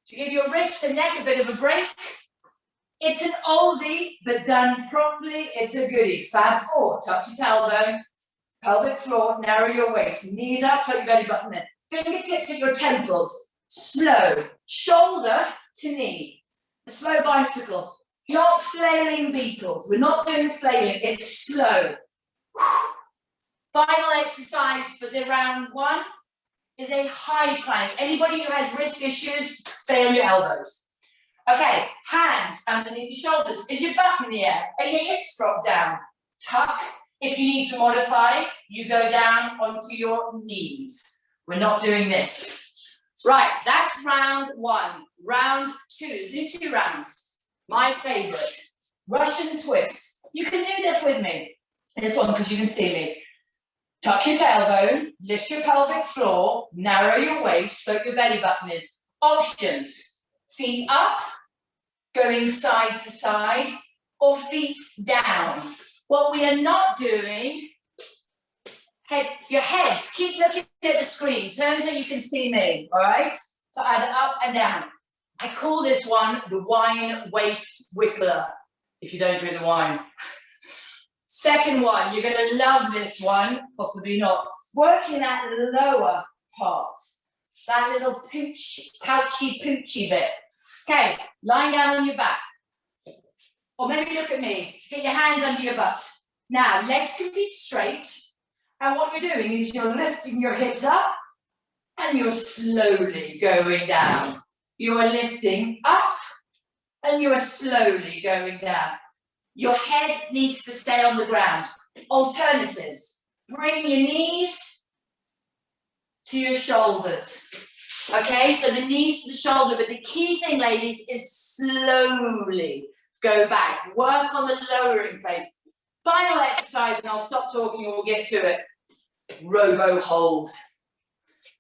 to give your wrists and neck a bit of a break. It's an oldie, but done properly, it's a goodie. Fab 4, tuck your tailbone, pelvic floor, narrow your waist, knees up, put your belly button in. Fingertips at your temples, slow, shoulder to knee. A slow bicycle, not flailing beetles. We're not doing flailing, it's slow. Final exercise for the round 1 is a high plank. Anybody who has wrist issues, stay on your elbows. Okay, hands underneath your shoulders. Is your butt in the air? Are your hips dropped down? Tuck. If you need to modify, you go down onto your knees. We're not doing this. Right, that's round 1. Round 2, let's do 2 rounds. My favorite, Russian twist. You can do this with me. This one, because you can see me. Tuck your tailbone, lift your pelvic floor, narrow your waist, float your belly button in. Options. Feet up, going side to side, or feet down. What we are not doing Your head, keep looking at the screen. Turn so you can see me, all right? So either up and down. I call this one the wine waist wiggler, if you don't drink the wine. Second one, you're going to love this one, possibly not. Working that lower part, that little pouchy bit. Okay, lying down on your back. Or maybe look at me, get your hands under your butt. Now, legs can be straight. And what you're doing is you're lifting your hips up and you're slowly going down. You are lifting up and you are slowly going down. Your head needs to stay on the ground. Alternatives. Bring your knees to your shoulders. Okay, so the knees to the shoulder, but the key thing, ladies, is slowly go back. Work on the lowering phase. Final exercise, and I'll stop talking and we'll get to it. Robo hold.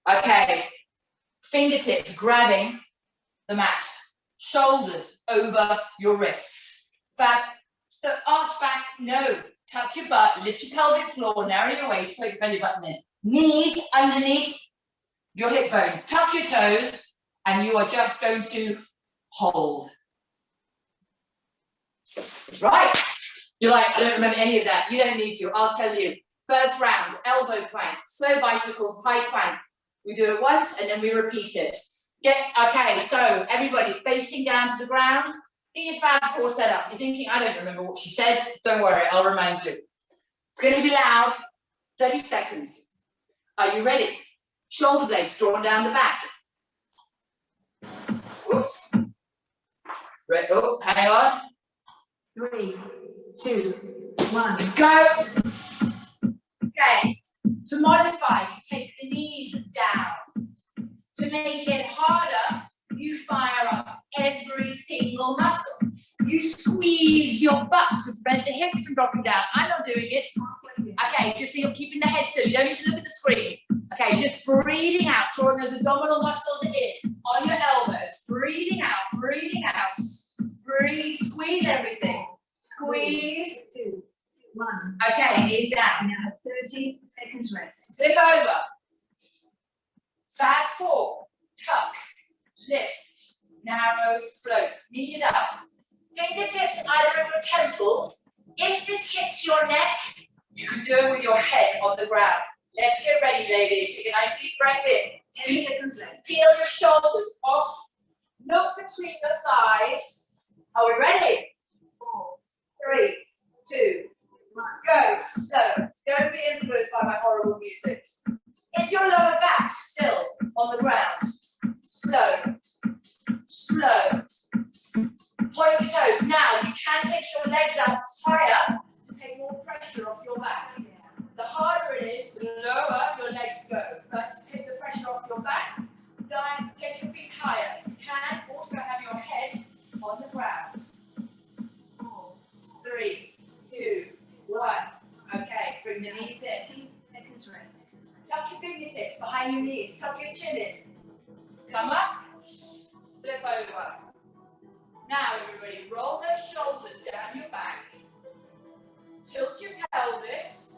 Okay, fingertips grabbing the mat. Shoulders over your wrists. The arch back, no. Tuck your butt, lift your pelvic floor, narrow your waist, put your belly button in. Knees underneath your hip bones. Tuck your toes, and you are just going to hold. Right. You're like, I don't remember any of that. You don't need to. I'll tell you. First round, elbow plank, slow bicycles, high plank. We do it once, and then we repeat it. Okay, so everybody facing down to the ground. Get your Fab 4 set up. You're thinking, I don't remember what she said. Don't worry, I'll remind you. It's going to be loud. 30 seconds. Are you ready? Shoulder blades drawn down the back. Whoops. Oh, hang on. 3, 2, 1. Go. Okay. To modify, you take the knees down. To make it harder, you fire up every single muscle. You squeeze your butt to prevent the hips from dropping down. I'm not doing it. Okay, just keeping the head still. You don't need to look at the screen. Okay, just breathing out, drawing those abdominal muscles in on your elbows. Breathing out, breathing out. Breathe, squeeze everything. Squeeze. 2, 1. Okay, knees down. Now 30 seconds rest. Flip over. Fab 4. Tuck. Lift. Narrow. Float. Knees up. Fingertips either at your temples. If this hits your neck, you can do it with your head on the ground. Let's get ready, ladies. Take a nice deep breath in. 10 seconds left. Feel your shoulders off. Look between your thighs. Are we ready? 4, 3, 2, 1. Go. Slow. Don't be influenced by my horrible music. Is your lower back still on the ground? Slow. Slow. Point your toes. Now, you can take your legs up higher to take more pressure off your back. The harder it is, the lower your legs go. But to take the pressure off your back, take your feet higher. You can also have your head on the ground. 4, 3, 2, 1. Okay, bring the knees in. 10 seconds rest. Tuck your fingertips behind your knees. Tuck your chin in. Come up. Flip over. Now, everybody, roll those shoulders down your back. Tilt your pelvis.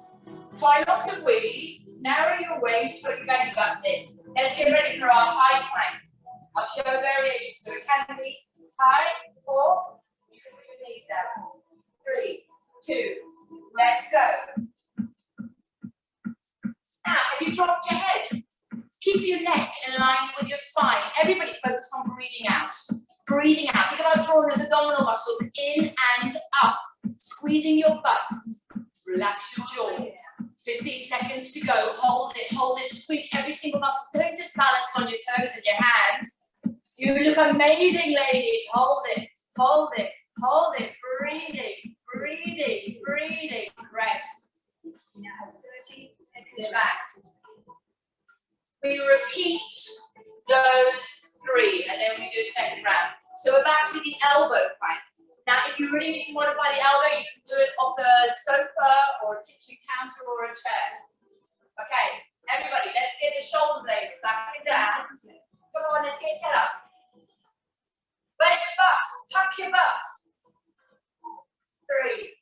Try not to weave. Narrow your waist. Put your belly button in. Let's get ready for our high plank. I'll show a variation. So it can be high, or you can put your knees down. 3, 2, let's go. Now, have you dropped your head? Keep your neck in line with your spine. Everybody focus on breathing out. Breathing out. Think about drawing those abdominal muscles in and up. Squeezing your butt. Relax your jaw. 15 seconds to go. Hold it, squeeze every single muscle. Don't just balance on your toes and your hands. You look amazing, ladies. Hold it, hold it, hold it. Breathing, breathing, breathing. Rest. Now 30 seconds Sit back. rest. We repeat those 3, and then we do a second round. So we're back to the elbow plank. Now, if you really need to modify the elbow, you can do it off a sofa or a kitchen counter or a chair. Okay, everybody, let's get the shoulder blades back and down. Come on, let's get set up. Where's your butt? Tuck your butt. 3,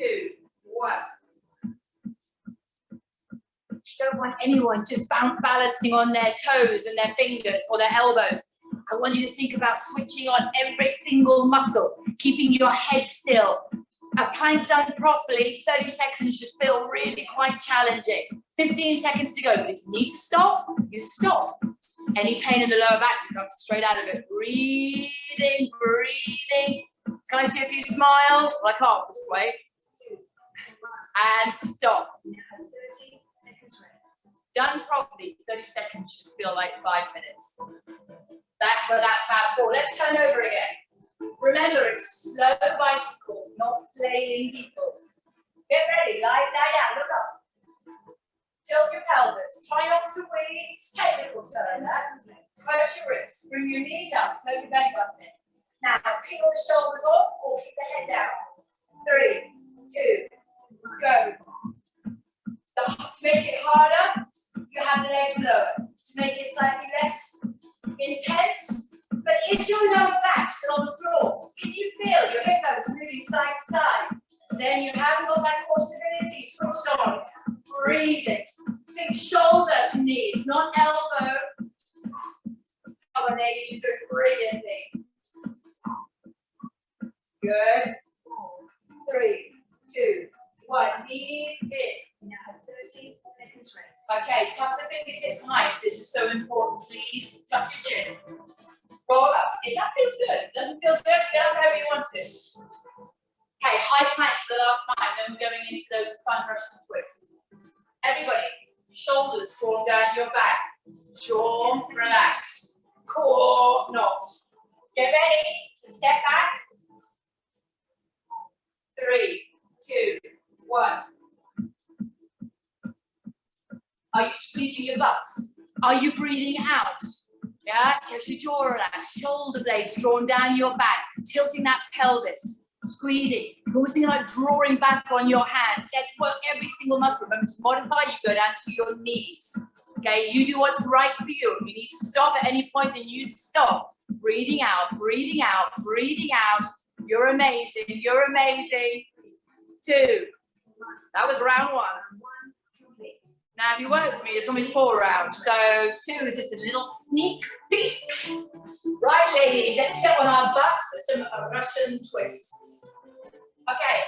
2, 1. don't want anyone just balancing on their toes and their fingers or their elbows. I want you to think about switching on every single muscle, keeping your head still. A plank done properly, 30 seconds should feel really quite challenging. 15 seconds to go, but if you need to stop, you stop. Any pain in the lower back, you come straight out of it. Breathing, breathing. Can I see a few smiles? Well, I can't this way. And stop. Done properly, 30 seconds should feel like 5 minutes. That's where that fab four. Let's turn over again. Remember, it's slow bicycles, not flailing people. Get ready, lie down, look up. Tilt your pelvis. Try not to breathe. Technical turn. Close your wrists. Bring your knees up. Slow your belly button in. Now, peel the shoulders off or keep the head down. 3, 2, go. To make it harder, you have the legs lower. To make it slightly less intense, but is your lower back still on the floor? Can you feel your hip bones moving side to side? Then you haven't got that core stability switched on. Breathing. Think shoulder to knees, not elbow. Come on, ladies, you're doing brilliantly. Good. 3, 2, 1. Knees in. Now 30 seconds rest. Okay, tuck the fingertips behind. This is so important. Please tuck your chin. Roll up. If that feels good, doesn't feel good, get up however you want to. Okay, high plank for the last time. Then we're going into those fun Russian twists. Everybody, shoulders drawn down your back. Jaw relaxed. Core not. Get ready to step back. 3, 2, 1. Are you squeezing your butts? Are you breathing out? Yeah, here's your jaw relaxed, shoulder blades drawn down your back, tilting that pelvis, squeezing. You're always thinking about drawing back on your hand. Let's work every single muscle. Remember to modify, you go down to your knees. Okay, you do what's right for you. If you need to stop at any point, then you stop. Breathing out, breathing out, breathing out. You're amazing, you're amazing. 2. That was round 1. Now, if you work with me, it's going to be 4 rounds. So 2 is just a little sneak peek. Right, ladies, let's get on our butts for some Russian twists. Okay.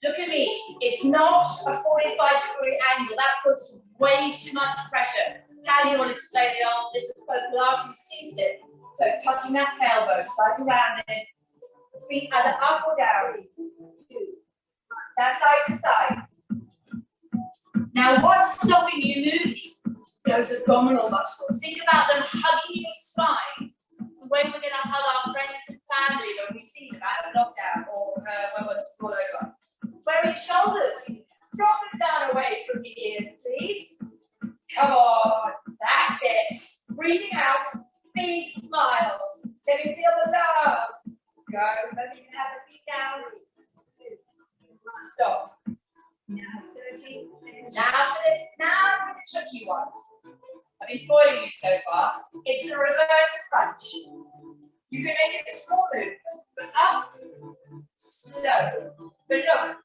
Look at me. It's not a 45-degree angle. That puts way too much pressure. Callie will explain this is largely C-sit. So tucking that tailbone, slightly rounded. Feet either up or down. 2. That's side to side. Now, what's stopping you moving? Those abdominal muscles. Think about them hugging your spine. The way we're going to hug our friends and family when we see them out of lockdown or when it's all over. Where are your shoulders? Drop them down away from your ears, please. Come on. That's it. Breathing out. Big smiles. Let me feel the love. Go. Maybe you can have the feet down. 2, 1. Stop. Now 30 seconds. Now for the tricky one. I've been spoiling you so far. It's the reverse crunch. You can make it a small movement, but up, slow. But look,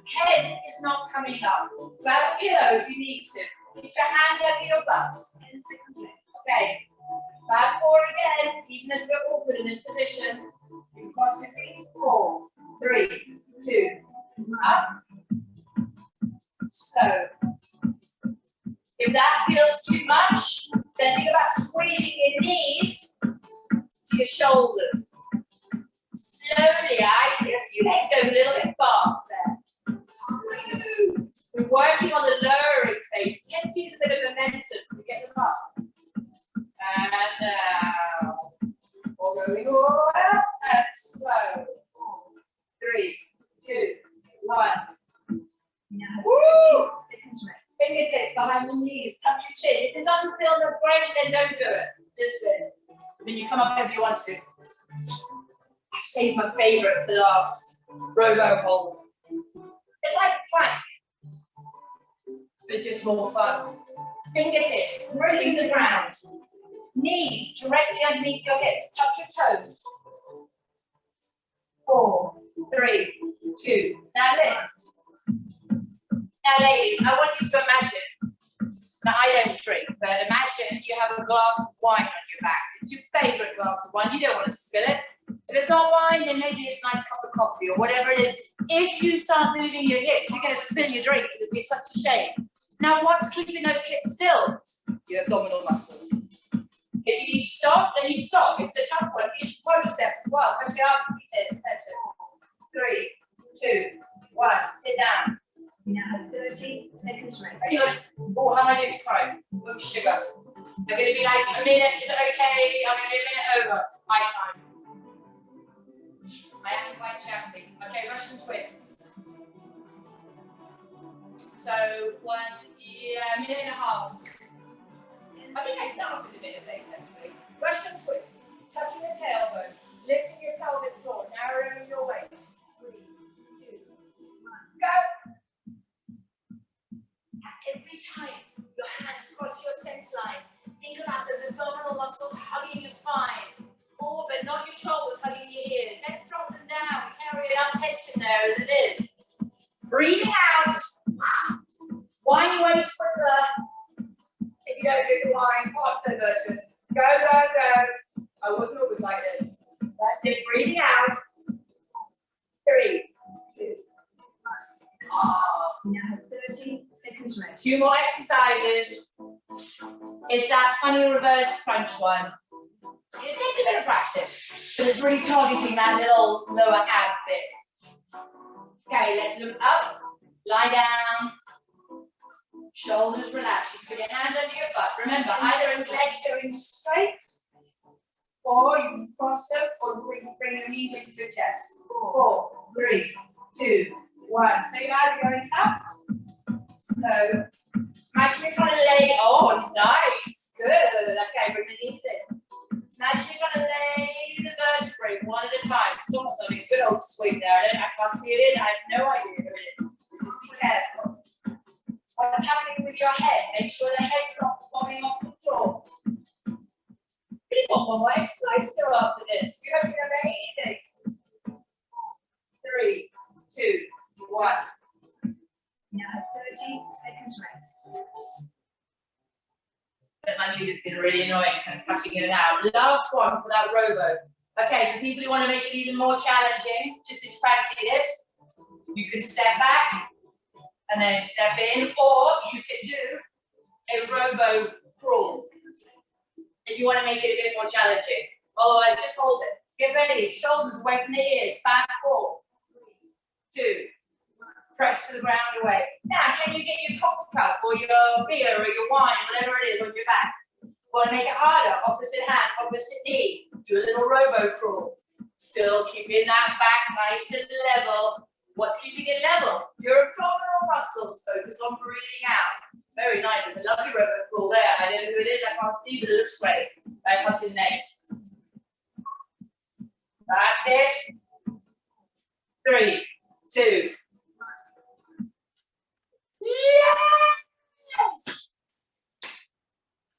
head is not coming up. Grab a pillow if you need to. Get your hands under your butt. 10 seconds left. Okay. Back forward again, even as we're awkward in this position. You cross your feet. 4, 3, 2, up. Slow. If that feels too much, then think about squeezing your knees to your shoulders. Slowly, I see a few legs go a little bit fast there. Smooth. We're working on the lowering phase. You can use a bit of momentum to get them up. And now. We're going all up and slow. 3, 2, 1. Woo! Fingertips behind the knees, tuck your chin. If this doesn't feel great, then don't do it. This bit. Then you come up if you want to. I saved my favourite for last. Robo hold. It's like plank, but just more fun. Fingertips gripping the ground. Knees directly underneath your hips. Tuck your toes. 4, 3, 2. Now lift. Now, ladies, I want you to Now, I don't drink, but imagine you have a glass of wine on your back. It's your favorite glass of wine. You don't want to spill it. If it's not wine, then maybe it's a nice cup of coffee or whatever it is. If you start moving your hips, you're going to spill your drink. It would be such a shame. Now, what's keeping those hips still? Your abdominal muscles. If you need to stop, then you stop. It's a tough one. You should quadriceps as well. Actually, after this session. 3, 2, 1. Sit down. You now have 30 seconds rest. Good. Oh, how am I doing time? Oh, sugar. I'm going to be like a minute. Is it okay? I'm going to be a minute over. My time. I am quite chatty. Okay, Russian twists. So, a minute and a half. I think I started a bit of late actually. Russian twist. Tucking the tailbone. Lifting your pelvic floor. Narrowing your waist. 3, 2, 1. Go! Every time your hands cross your sense line, think about those abdominal muscles hugging your spine. Oh, but not your shoulders hugging your ears. Let's drop them down. Carry enough tension there as it is. Breathing out. Wine your waist quicker. If you don't do the wine, not so virtuous. Go, go, go. I wasn't always like this. That's it. Breathing out. 3, 2, 1. Oh. You now have 30 seconds rest. 2 more exercises. It's that funny reverse crunch one. It takes a bit of practice, but it's really targeting that little lower ab bit. Okay, let's look up, lie down, shoulders relaxed. You can put your hands under your butt. Remember, either it's legs going straight, or you can cross them, or bring your knees into your chest. 4, 3, 2, 1. So you're either going up. So imagine you're trying to lay. Oh, nice. Good. Okay, bring the knees in. Imagine you're trying to lay the vertebrae one at a time. It's almost like a good old swing there. I can't see it in. I have no idea who it is. Just be careful. What's happening with your head? Make sure the head's not falling off the floor. We want one more exercise to go after this. You have been amazing. 3, 2, 1. You now have 30 seconds rest. But my music's been really annoying, kind of cutting in and out. Last one for that robo. Okay, for people who want to make it even more challenging, just if you fancy it, you can step back and then step in, or you can do a robo crawl. If you want to make it a bit more challenging. Otherwise, just hold it. Get ready. Shoulders away from the ears. Back 4, 3, 2. Press to the ground away. Now, can you get your coffee cup or your beer or your wine, whatever it is, on your back? Want to make it harder? Opposite hand, opposite knee. Do a little robo crawl. Still keeping that back nice and level. What's keeping it level? Your abdominal muscles. Focus on breathing out. Very nice. It's a lovely robo crawl there. I don't know who it is. I can't see, but it looks great. What's his name? That's it. 3, 2. Yes!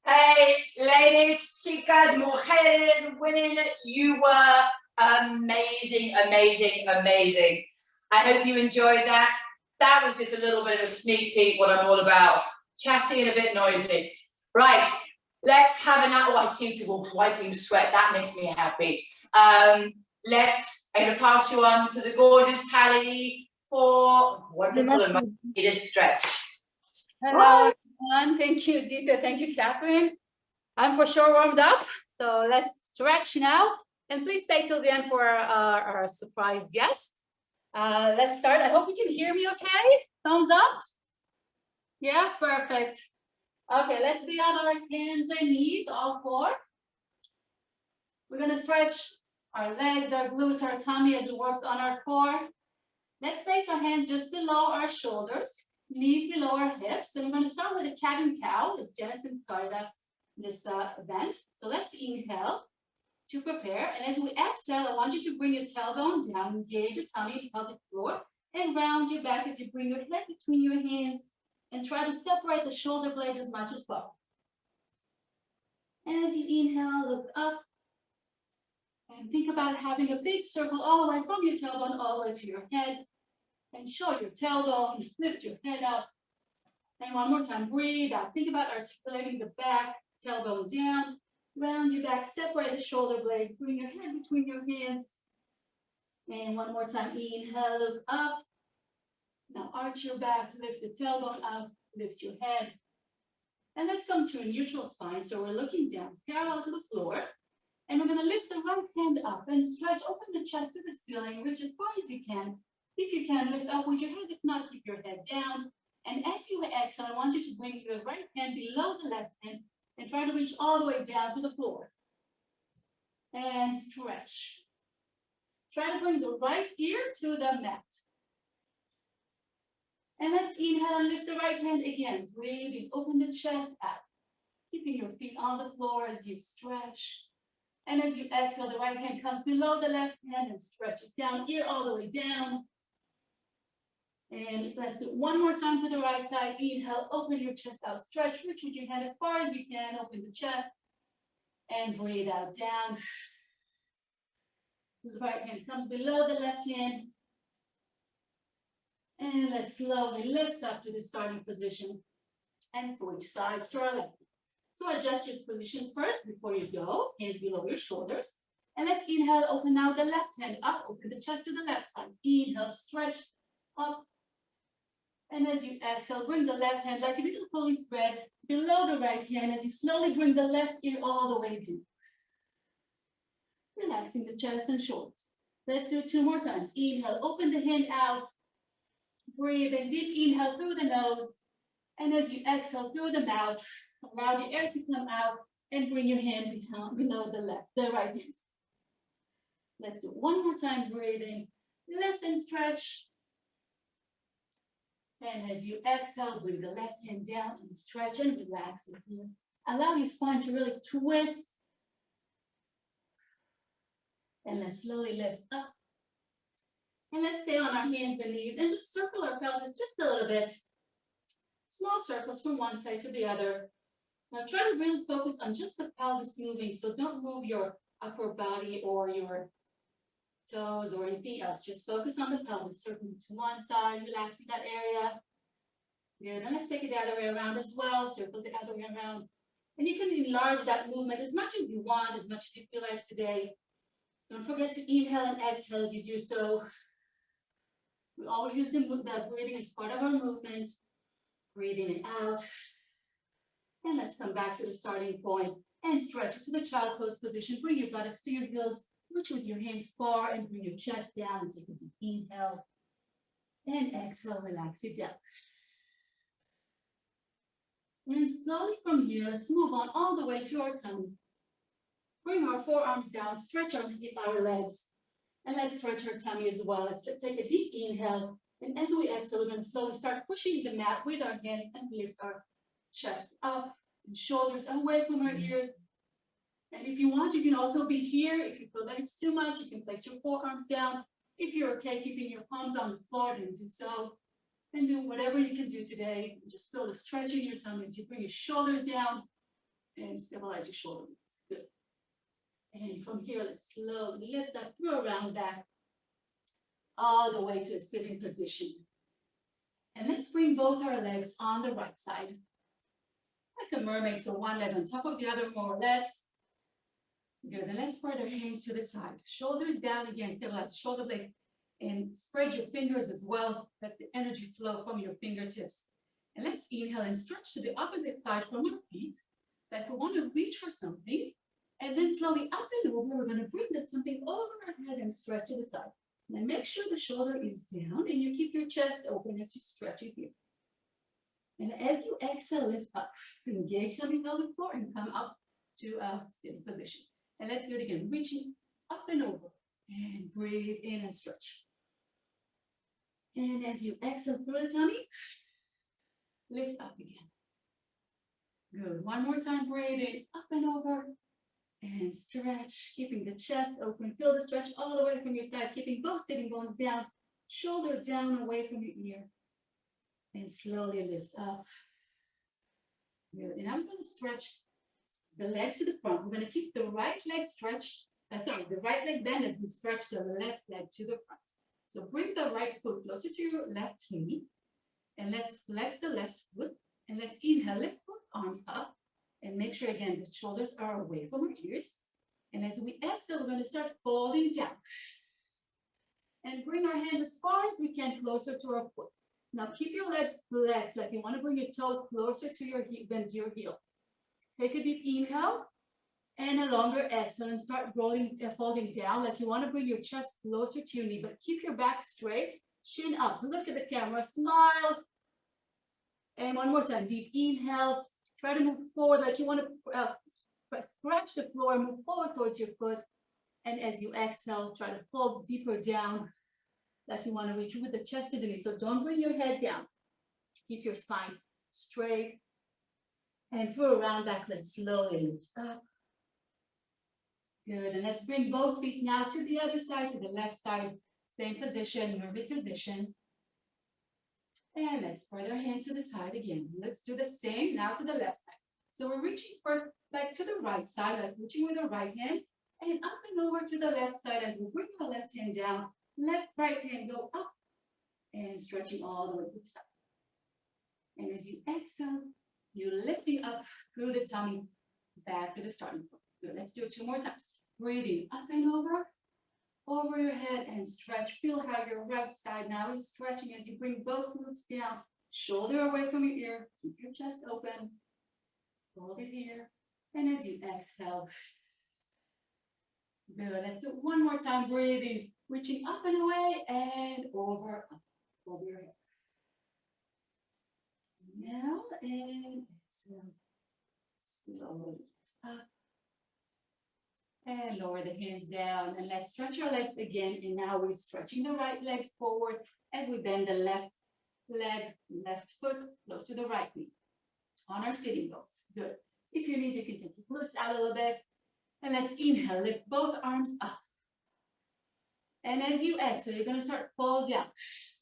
Hey, ladies, chicas, mujeres, women, you were amazing, amazing, amazing. I hope you enjoyed that. That was just a little bit of a sneak peek what I'm all about. Chatty and a bit noisy. Right, let's have another. Oh, I see people wiping sweat. That makes me happy. I'm going to pass you on to the gorgeous Tally for what they call a needed stretch. Hello, everyone. Thank you, Dita. Thank you, Catherine. I'm for sure warmed up. So let's stretch now. And please stay till the end for our surprise guest. Let's start. I hope you can hear me okay. Thumbs up. Yeah, perfect. Okay, let's be on our hands and knees, all 4. We're going to stretch our legs, our glutes, our tummy as we work on our core. Let's place our hands just below our shoulders, knees below our hips. And we're going to start with a cat and cow, as Jennison started us this event. So let's inhale to prepare. And as we exhale, I want you to bring your tailbone down, engage the tummy and pelvic floor, and round your back as you bring your head between your hands and try to separate the shoulder blades as much as possible. And as you inhale, look up. And think about having a big circle all the way from your tailbone all the way to your head. And show your tailbone, lift your head up. And one more time, breathe out. Think about articulating the back, tailbone down, round your back, separate the shoulder blades, bring your head between your hands. And one more time, inhale, look up. Now arch your back, lift the tailbone up, lift your head. And let's come to a neutral spine. So we're looking down, parallel to the floor. And we're gonna lift the right hand up and stretch, open the chest to the ceiling, reach as far as you can. If you can, lift up with your head. If not, keep your head down. And as you exhale, I want you to bring your right hand below the left hand and try to reach all the way down to the floor. And stretch. Try to bring the right ear to the mat. And let's inhale and lift the right hand again. Breathing, open the chest out. Keeping your feet on the floor as you stretch. And as you exhale, the right hand comes below the left hand and stretch it down, ear all the way down. And let's do it one more time to the right side. Inhale, open your chest out, stretch, reach with your hand as far as you can, open the chest. And breathe out, down. The right hand comes below the left hand. And let's slowly lift up to the starting position and switch sides to our left. So adjust your position first before you go, hands below your shoulders. And let's inhale, open now the left hand up, open the chest to the left side. Inhale, stretch up. And as you exhale, bring the left hand like a little pulling thread below the right hand as you slowly bring the left ear all the way down. Relaxing the chest and shoulders. Let's do it 2 more times. Inhale, open the hand out. Breathe and deep inhale through the nose. And as you exhale through the mouth, allow the air to come out and bring your hand below the right hand. Let's do it 1 more time, breathing. Lift and stretch. And as you exhale, bring the left hand down and stretch and relax in here. Allow your spine to really twist. And let's slowly lift up. And let's stay on our hands and knees and just circle our pelvis just a little bit. Small circles from one side to the other. Now try to really focus on just the pelvis moving. So don't move your upper body or your toes or anything else. Just focus on the pelvis, circling to one side, relaxing that area. Good, and let's take it the other way around as well. Circle the other way around. And you can enlarge that movement as much as you want, as much as you feel like today. Don't forget to inhale and exhale as you do so. We always use the breathing as part of our movement. Breathing it out. And let's come back to the starting point and stretch to the child pose position. Bring your buttocks to your heels. Reach with your hands far and bring your chest down and take a deep inhale. And exhale, relax it down. And slowly from here, let's move on all the way to our tummy. Bring our forearms down, stretch our legs. And let's stretch our tummy as well. Let's take a deep inhale. And as we exhale, we're going to slowly start pushing the mat with our hands and lift our chest up and shoulders away from our ears. And if you want, you can also be here. If you feel that it's too much, you can place your forearms down. If you're okay keeping your palms on the floor, then do so. And do whatever you can do today. Just feel the stretch in your tummy as you bring your shoulders down and stabilize your shoulder blades. Good. And from here, let's slowly lift up through a round back all the way to a sitting position. And let's bring both our legs on the right side. Like a mermaid, so one leg on top of the other, more or less. Good, and let's spread our hands to the side. Shoulders down again, stabilize the shoulder blades. And spread your fingers as well. Let the energy flow from your fingertips. And let's inhale and stretch to the opposite side from our feet. Like we want to reach for something. And then slowly up and over, we're going to bring that something over our head and stretch to the side. Now make sure the shoulder is down and you keep your chest open as you stretch it here. And as you exhale, lift up. Engage on the pelvic floor and come up to a sitting position. And let's do it again. Reaching up and over. And breathe in and stretch. And as you exhale through the tummy, lift up again. Good. One more time, breathe in, up and over. And stretch, keeping the chest open. Feel the stretch all the way from your side, keeping both sitting bones down, shoulder down away from your ear. And slowly lift up. Good. And I'm going to stretch the legs to the front. We're going to keep the right leg stretched. The right leg bent as we stretch the left leg to the front. So bring the right foot closer to your left knee. And let's flex the left foot And let's inhale, lift both arms up and make sure again the shoulders are away from our ears. And as we exhale, we're going to start folding down. And bring our hands as far as we can closer to our foot. Now keep your legs flexed, like you want to bring your toes closer to your heel than your heel. Take a deep inhale and a longer exhale and start rolling, folding down, like you want to bring your chest closer to your knee, but keep your back straight, chin up. Look at the camera, smile. And one more time, deep inhale. Try to move forward like you want to scratch the floor, move forward towards your foot. And as you exhale, try to fold deeper down, like you want to reach with the chest to the knee. So don't bring your head down. Keep your spine straight. And through a round back leg, slowly lift up. Good. And let's bring both feet now to the other side, to the left side. Same position, moving position. And let's spread our hands to the side again. Let's do the same now to the left side. So we're reaching first like to the right side, like reaching with our right hand, and up and over to the left side as we bring our left hand down, left, right hand go up, and stretching all the way to the side. And as you exhale, you're lifting up through the tummy, back to the starting point. Good. Let's do it 2 more times. Breathing up and over your head and stretch. Feel how your right side now is stretching as you bring both glutes down, shoulder away from your ear, keep your chest open, hold it here, and as you exhale, good. Let's do it 1 more time, breathing, reaching up and away and over, up, over your head. Now, and exhale, slowly up. And lower the hands down, and let's stretch our legs again. And now we're stretching the right leg forward as we bend the left leg, left foot close to the right knee on our sitting bones. Good. If you need, you can take your glutes out a little bit. And let's inhale, lift both arms up. And as you exhale, you're going to start fold down.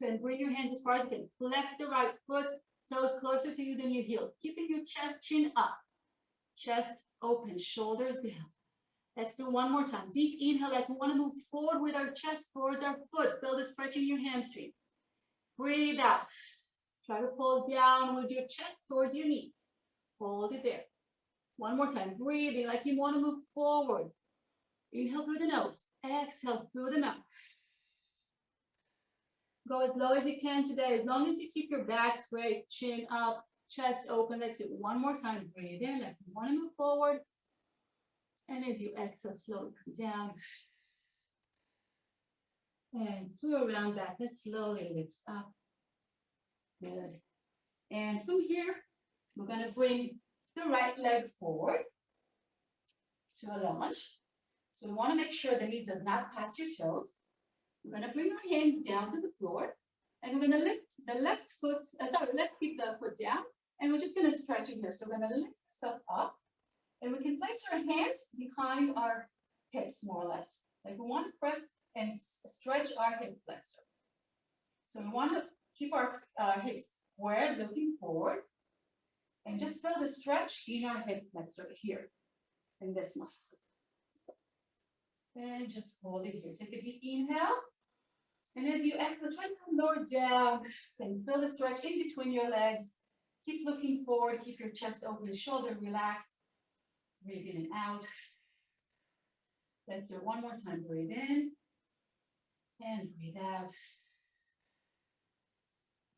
Then bring your hands as far as you can. Flex the right foot, toes closer to you than your heel. Keeping your chest, chin up, chest open, shoulders down. Let's do 1 more time. Deep inhale, like we want to move forward with our chest towards our foot. Feel the stretch in your hamstring. Breathe out. Try to pull down with your chest towards your knee. Hold it there. 1 more time. Breathing like you want to move forward. Inhale through the nose. Exhale through the mouth. Go as low as you can today. As long as you keep your back straight, chin up, chest open. Let's do it 1 more time. Breathe in like you want to move forward. And as you exhale, slowly come down. And through a round back, let's slowly lift up. Good. And from here, we're going to bring the right leg forward to a lunge. So we want to make sure the knee does not pass your toes. We're going to bring our hands down to the floor. And we're going to lift the left foot. Let's keep the foot down. And we're just going to stretch it here. So we're going to lift ourselves up. And we can place our hands behind our hips, more or less. Like we want to press and stretch our hip flexor. So we want to keep our hips squared, looking forward. And just feel the stretch in our hip flexor here, in this muscle. And just hold it here. Take a deep inhale. And as you exhale, try to lower down and feel the stretch in between your legs. Keep looking forward. Keep your chest open, shoulder relaxed. Breathe in and out. Let's do it 1 more time. Breathe in and breathe out.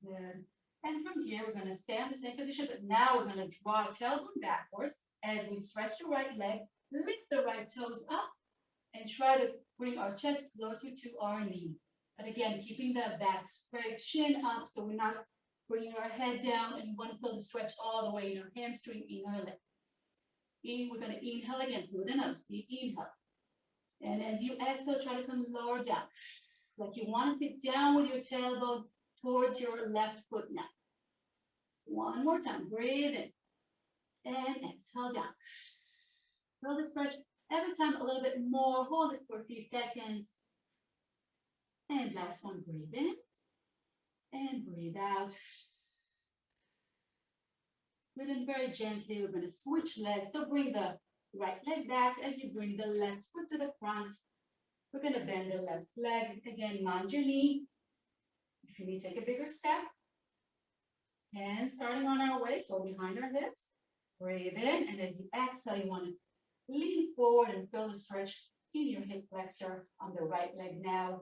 Good. And from here, we're going to stay in the same position, but now we're going to draw our tailbone backwards as we stretch the right leg, lift the right toes up, and try to bring our chest closer to our knee. But again, keeping the back straight, chin up, so we're not bringing our head down, and we want to feel the stretch all the way in our hamstring, in our leg. We're going to inhale again through the nose. Deep inhale. And as you exhale, try to come lower down. Like you want to sit down with your tailbone towards your left foot now. 1 more time. Breathe in. And exhale down. Feel the stretch every time a little bit more. Hold it for a few seconds. And last one. Breathe in. And breathe out. Breathe in very gently. We're going to switch legs. So bring the right leg back as you bring the left foot to the front. We're going to bend the left leg. Again, mind your knee. If you need to take a bigger step. Hands starting on our waist or behind our hips. Breathe in, and as you exhale, you want to lean forward and feel the stretch in your hip flexor on the right leg now.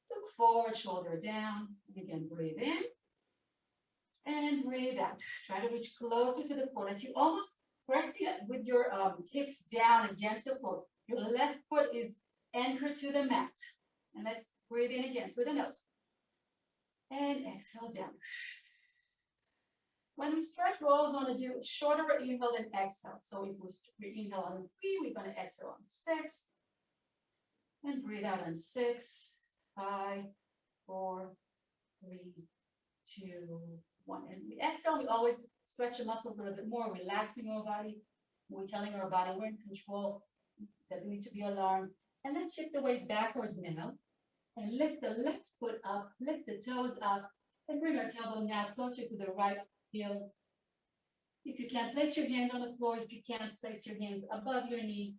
Look forward, shoulder down. And again, breathe in and breathe out. Try to reach closer to the floor. Like you almost pressing it with your hips down against the floor. Your left foot is anchored to the mat. And let's breathe in again through the nose. And exhale down. When we stretch, we always want to do shorter inhale than exhale. So if we inhale on 3, we're going to exhale on 6. And breathe out on 6, 5, 4, 3, 2, 1. And we exhale, we always stretch the muscles a little bit more, relaxing our body. We're telling our body we're in control. Doesn't need to be alarmed. And let's shift the weight backwards now. And lift the left foot up, lift the toes up, and bring our tailbone now closer to the right heel. If you can, place your hands on the floor. If you can't, place your hands above your knee.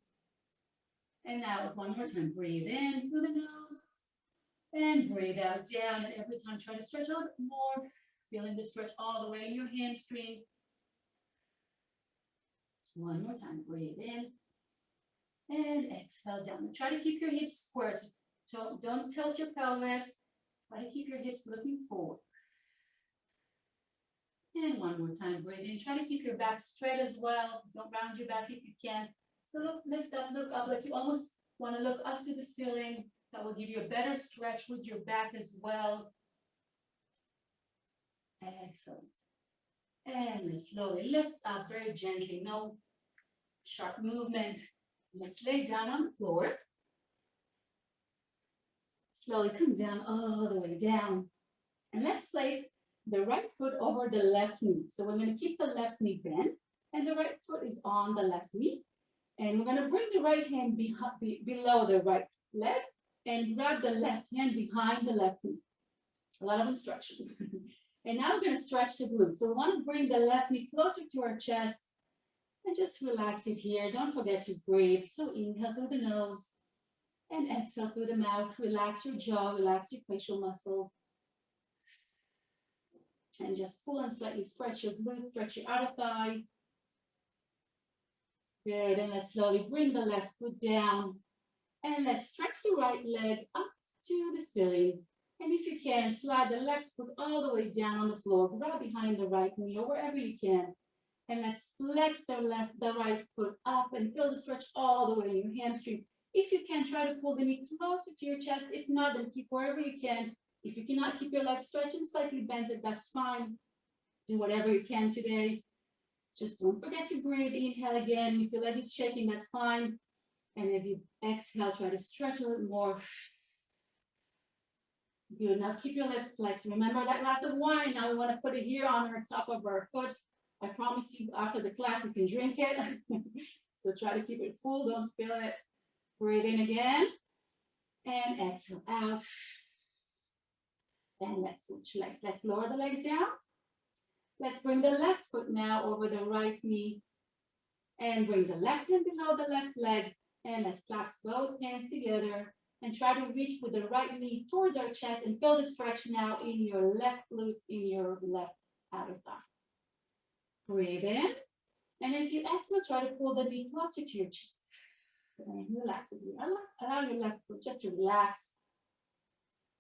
And now one more time, breathe in through the nose. And breathe out, down. And every time, try to stretch a little bit more. Feeling the stretch all the way in your hamstring. One more time, breathe in. And exhale down. Try to keep your hips square. Don't tilt your pelvis. Try to keep your hips looking forward. And one more time, breathe in. Try to keep your back straight as well. Don't round your back if you can. So lift up, look up, like you almost want to look up to the ceiling. That will give you a better stretch with your back as well. Excellent. And let's slowly lift up very gently. No sharp movement. Let's lay down on the floor. Slowly come down all the way down. And let's place the right foot over the left knee. So we're going to keep the left knee bent and the right foot is on the left knee. And we're going to bring the right hand below the right leg and grab the left hand behind the left knee. A lot of instructions. And now we're going to stretch the glutes. So we want to bring the left knee closer to our chest and just relax it here. Don't forget to breathe. So inhale through the nose and exhale through the mouth. Relax your jaw, relax your facial muscles. And just pull and slightly stretch your glutes, stretch your outer thigh. Good, and let's slowly bring the left foot down. And let's stretch the right leg up to the ceiling. And if you can, slide the left foot all the way down on the floor. Grab behind the right knee or wherever you can. And let's flex the right foot up and feel the stretch all the way in your hamstring. If you can, try to pull the knee closer to your chest. If not, then keep wherever you can. If you cannot keep your legs stretched and slightly bent, that's fine. Do whatever you can today. Just don't forget to breathe. Inhale again. If your leg is shaking, that's fine. And as you exhale, try to stretch a little more. Good. Now keep your leg flexed. Remember that glass of wine. Now we want to put it here on our top of our foot. I promise you after the class you can drink it. So try to keep it full. Don't spill it. Breathe in again. And exhale out. And let's switch legs. Let's lower the leg down. Let's bring the left foot now over the right knee. And bring the left hand below the left leg. And let's clasp both hands together. And try to reach with the right knee towards our chest and feel the stretch now in your left glutes, in your left outer thigh. Breathe in. And if you exhale, try to pull the knee closer to your chest. And relax it. Allow your left foot just to relax.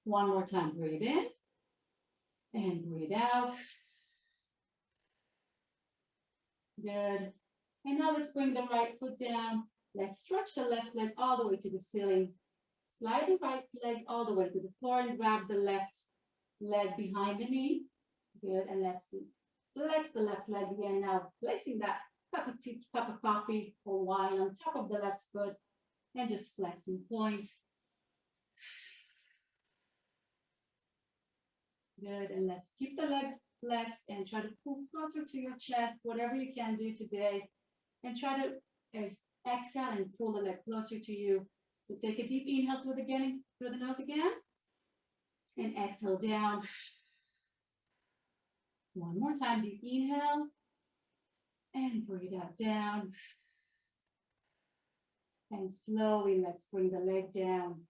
One more time. Breathe in. And breathe out. Good. And now let's bring the right foot down. Let's stretch the left leg all the way to the ceiling. Slide the right leg all the way to the floor and grab the left leg behind the knee. Good. And let's flex the left leg again. Now placing that cup of tea, cup of coffee or wine on top of the left foot and just flex and point. Good. And let's keep the leg flexed and try to pull closer to your chest, whatever you can do today. And try to exhale and pull the leg closer to you. So take a deep inhale through the nose again. And exhale down. One more time, deep inhale. And breathe out down. And slowly let's bring the leg down.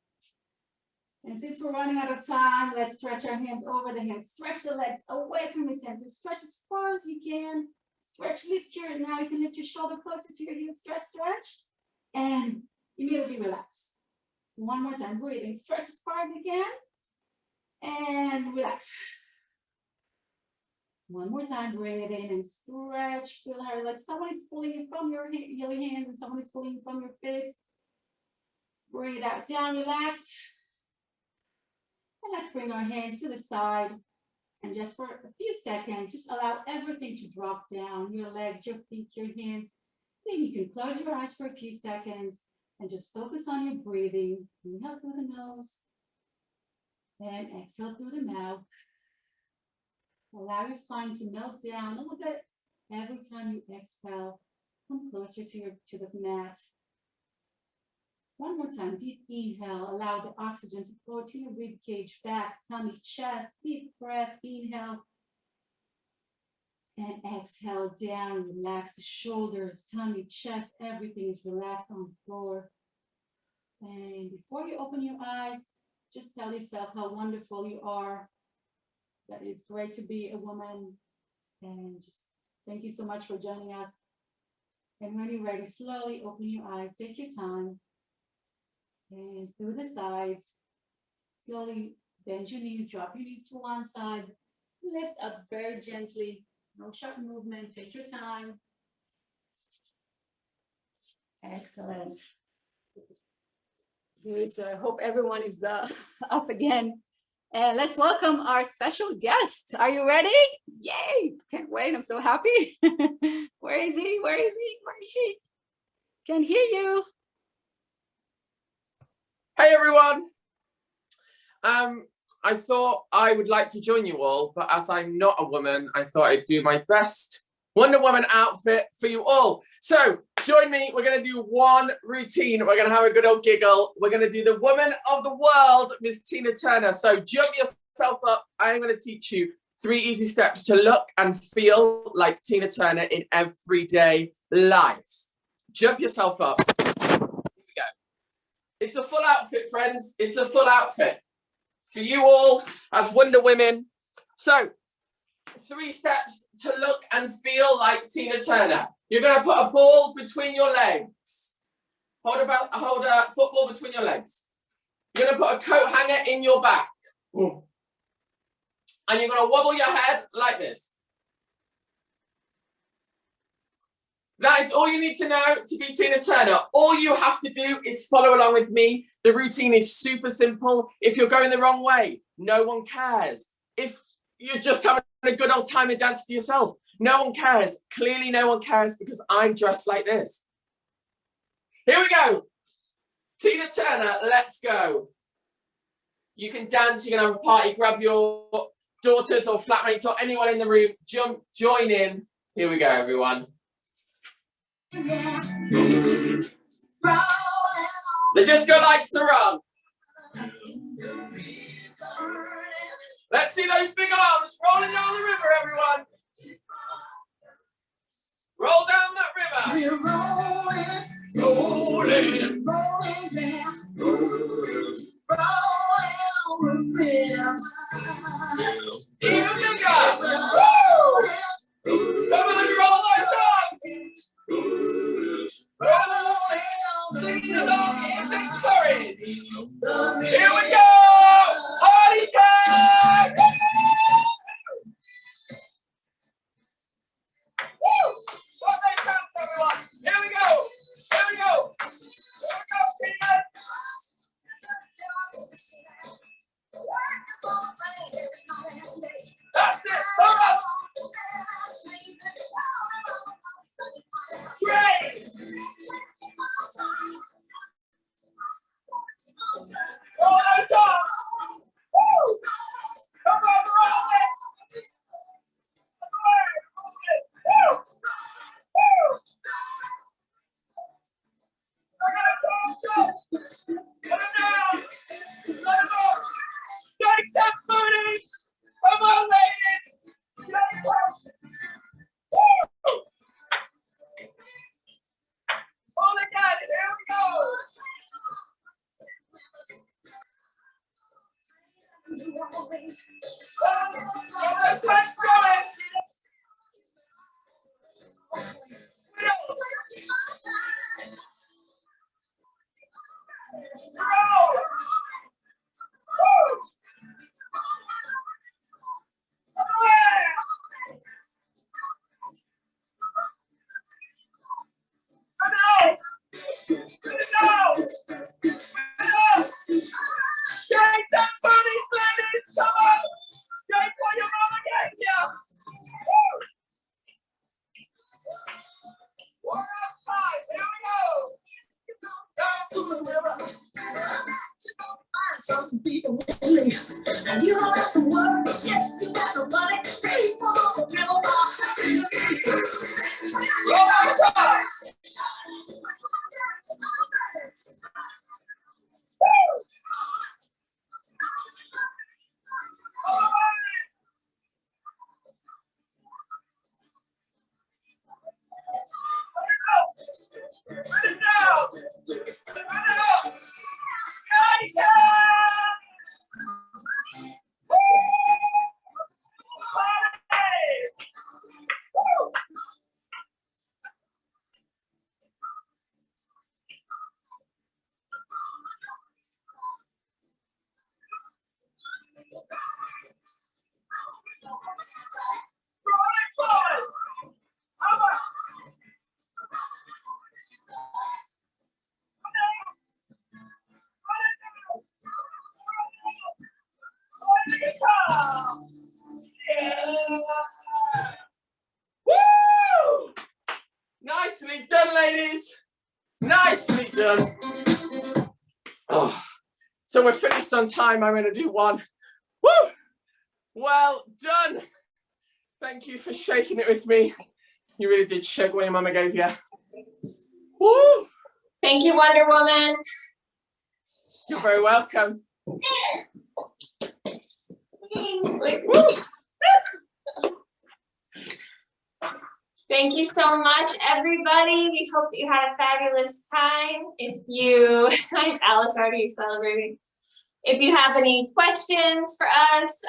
And since we're running out of time, let's stretch our hands over the hips. Stretch the legs away from the center. Stretch as far as you can. Stretch, now you can lift your shoulder closer to your heel. Stretch, stretch. And immediately relax. One more time, breathing. Stretch as far as you can. And relax. One more time, breathe in and stretch. Feel how like someone is pulling you from your hands and someone is pulling you from your feet. Breathe out, down, relax. And let's bring our hands to the side. And just for a few seconds, just allow everything to drop down. Your legs, your feet, your hands. Maybe you can close your eyes for a few seconds and just focus on your breathing. Inhale through the nose and exhale through the mouth. Allow your spine to melt down a little bit every time you exhale. Come closer to the mat. One more time, deep inhale. Allow the oxygen to flow to your rib cage, back, tummy, chest. Deep breath, inhale. And exhale down. Relax the shoulders, tummy, chest. Everything is relaxed on the floor. And before you open your eyes, just tell yourself how wonderful you are. That it's great to be a woman. And just thank you so much for joining us. And when you're ready, slowly open your eyes. Take your time. And through the sides, slowly bend your knees, drop your knees to one side, lift up very gently, no sharp movement, take your time. Excellent. Good, so I hope everyone is up again. And let's welcome our special guest. Are you ready? Yay, can't wait, I'm so happy. Where is he? Where is he? Where is she? Can hear you. Hey everyone! I thought I would like to join you all, but as I'm not a woman, I thought I'd do my best Wonder Woman outfit for you all. So join me, we're gonna do one routine. We're gonna have a good old giggle. We're gonna do the woman of the world, Miss Tina Turner. So jump yourself up. I'm gonna teach you 3 easy steps to look and feel like Tina Turner in everyday life. Jump yourself up. It's a full outfit, friends. It's a full outfit for you all as Wonder Women. So, 3 steps to look and feel like Tina Turner. You're going to put a ball between your legs. Hold a football between your legs. You're going to put a coat hanger in your back. And you're going to wobble your head like this. That is all you need to know to be Tina Turner. All you have to do is follow along with me. The routine is super simple. If you're going the wrong way, no one cares. If you're just having a good old time and dance to yourself, no one cares. Clearly no one cares because I'm dressed like this. Here we go. Tina Turner, let's go. You can dance, you can have a party, grab your daughters or flatmates or anyone in the room, jump, join in. Here we go, everyone. The disco lights are on. Let's see those big arms rolling down the river, everyone. Roll down that river. We're rolling, rolling, rolling down, rolling river. Even bigger. Woo! Come on, roll those arms. Singing along is encouraged. Here we go! Party time! Shake that booty, ladies! Come on! Shake for your mama gave you! One last time, here we go! Down to the river. Some people really, and you don't have to worry, yes, you got the money, people, give them all. One last time! Woo! Nicely done, ladies. Nicely done. Oh, so we're finished on time. I'm going to do one. Woo! Well done. Thank you for shaking it with me. You really did shake what your mama gave you. Woo! Thank you, Wonder Woman. You're very welcome. Woo! Thank you so much, everybody. We hope that you had a fabulous time. If you, nice, Alice, already celebrating. If you have any questions for us,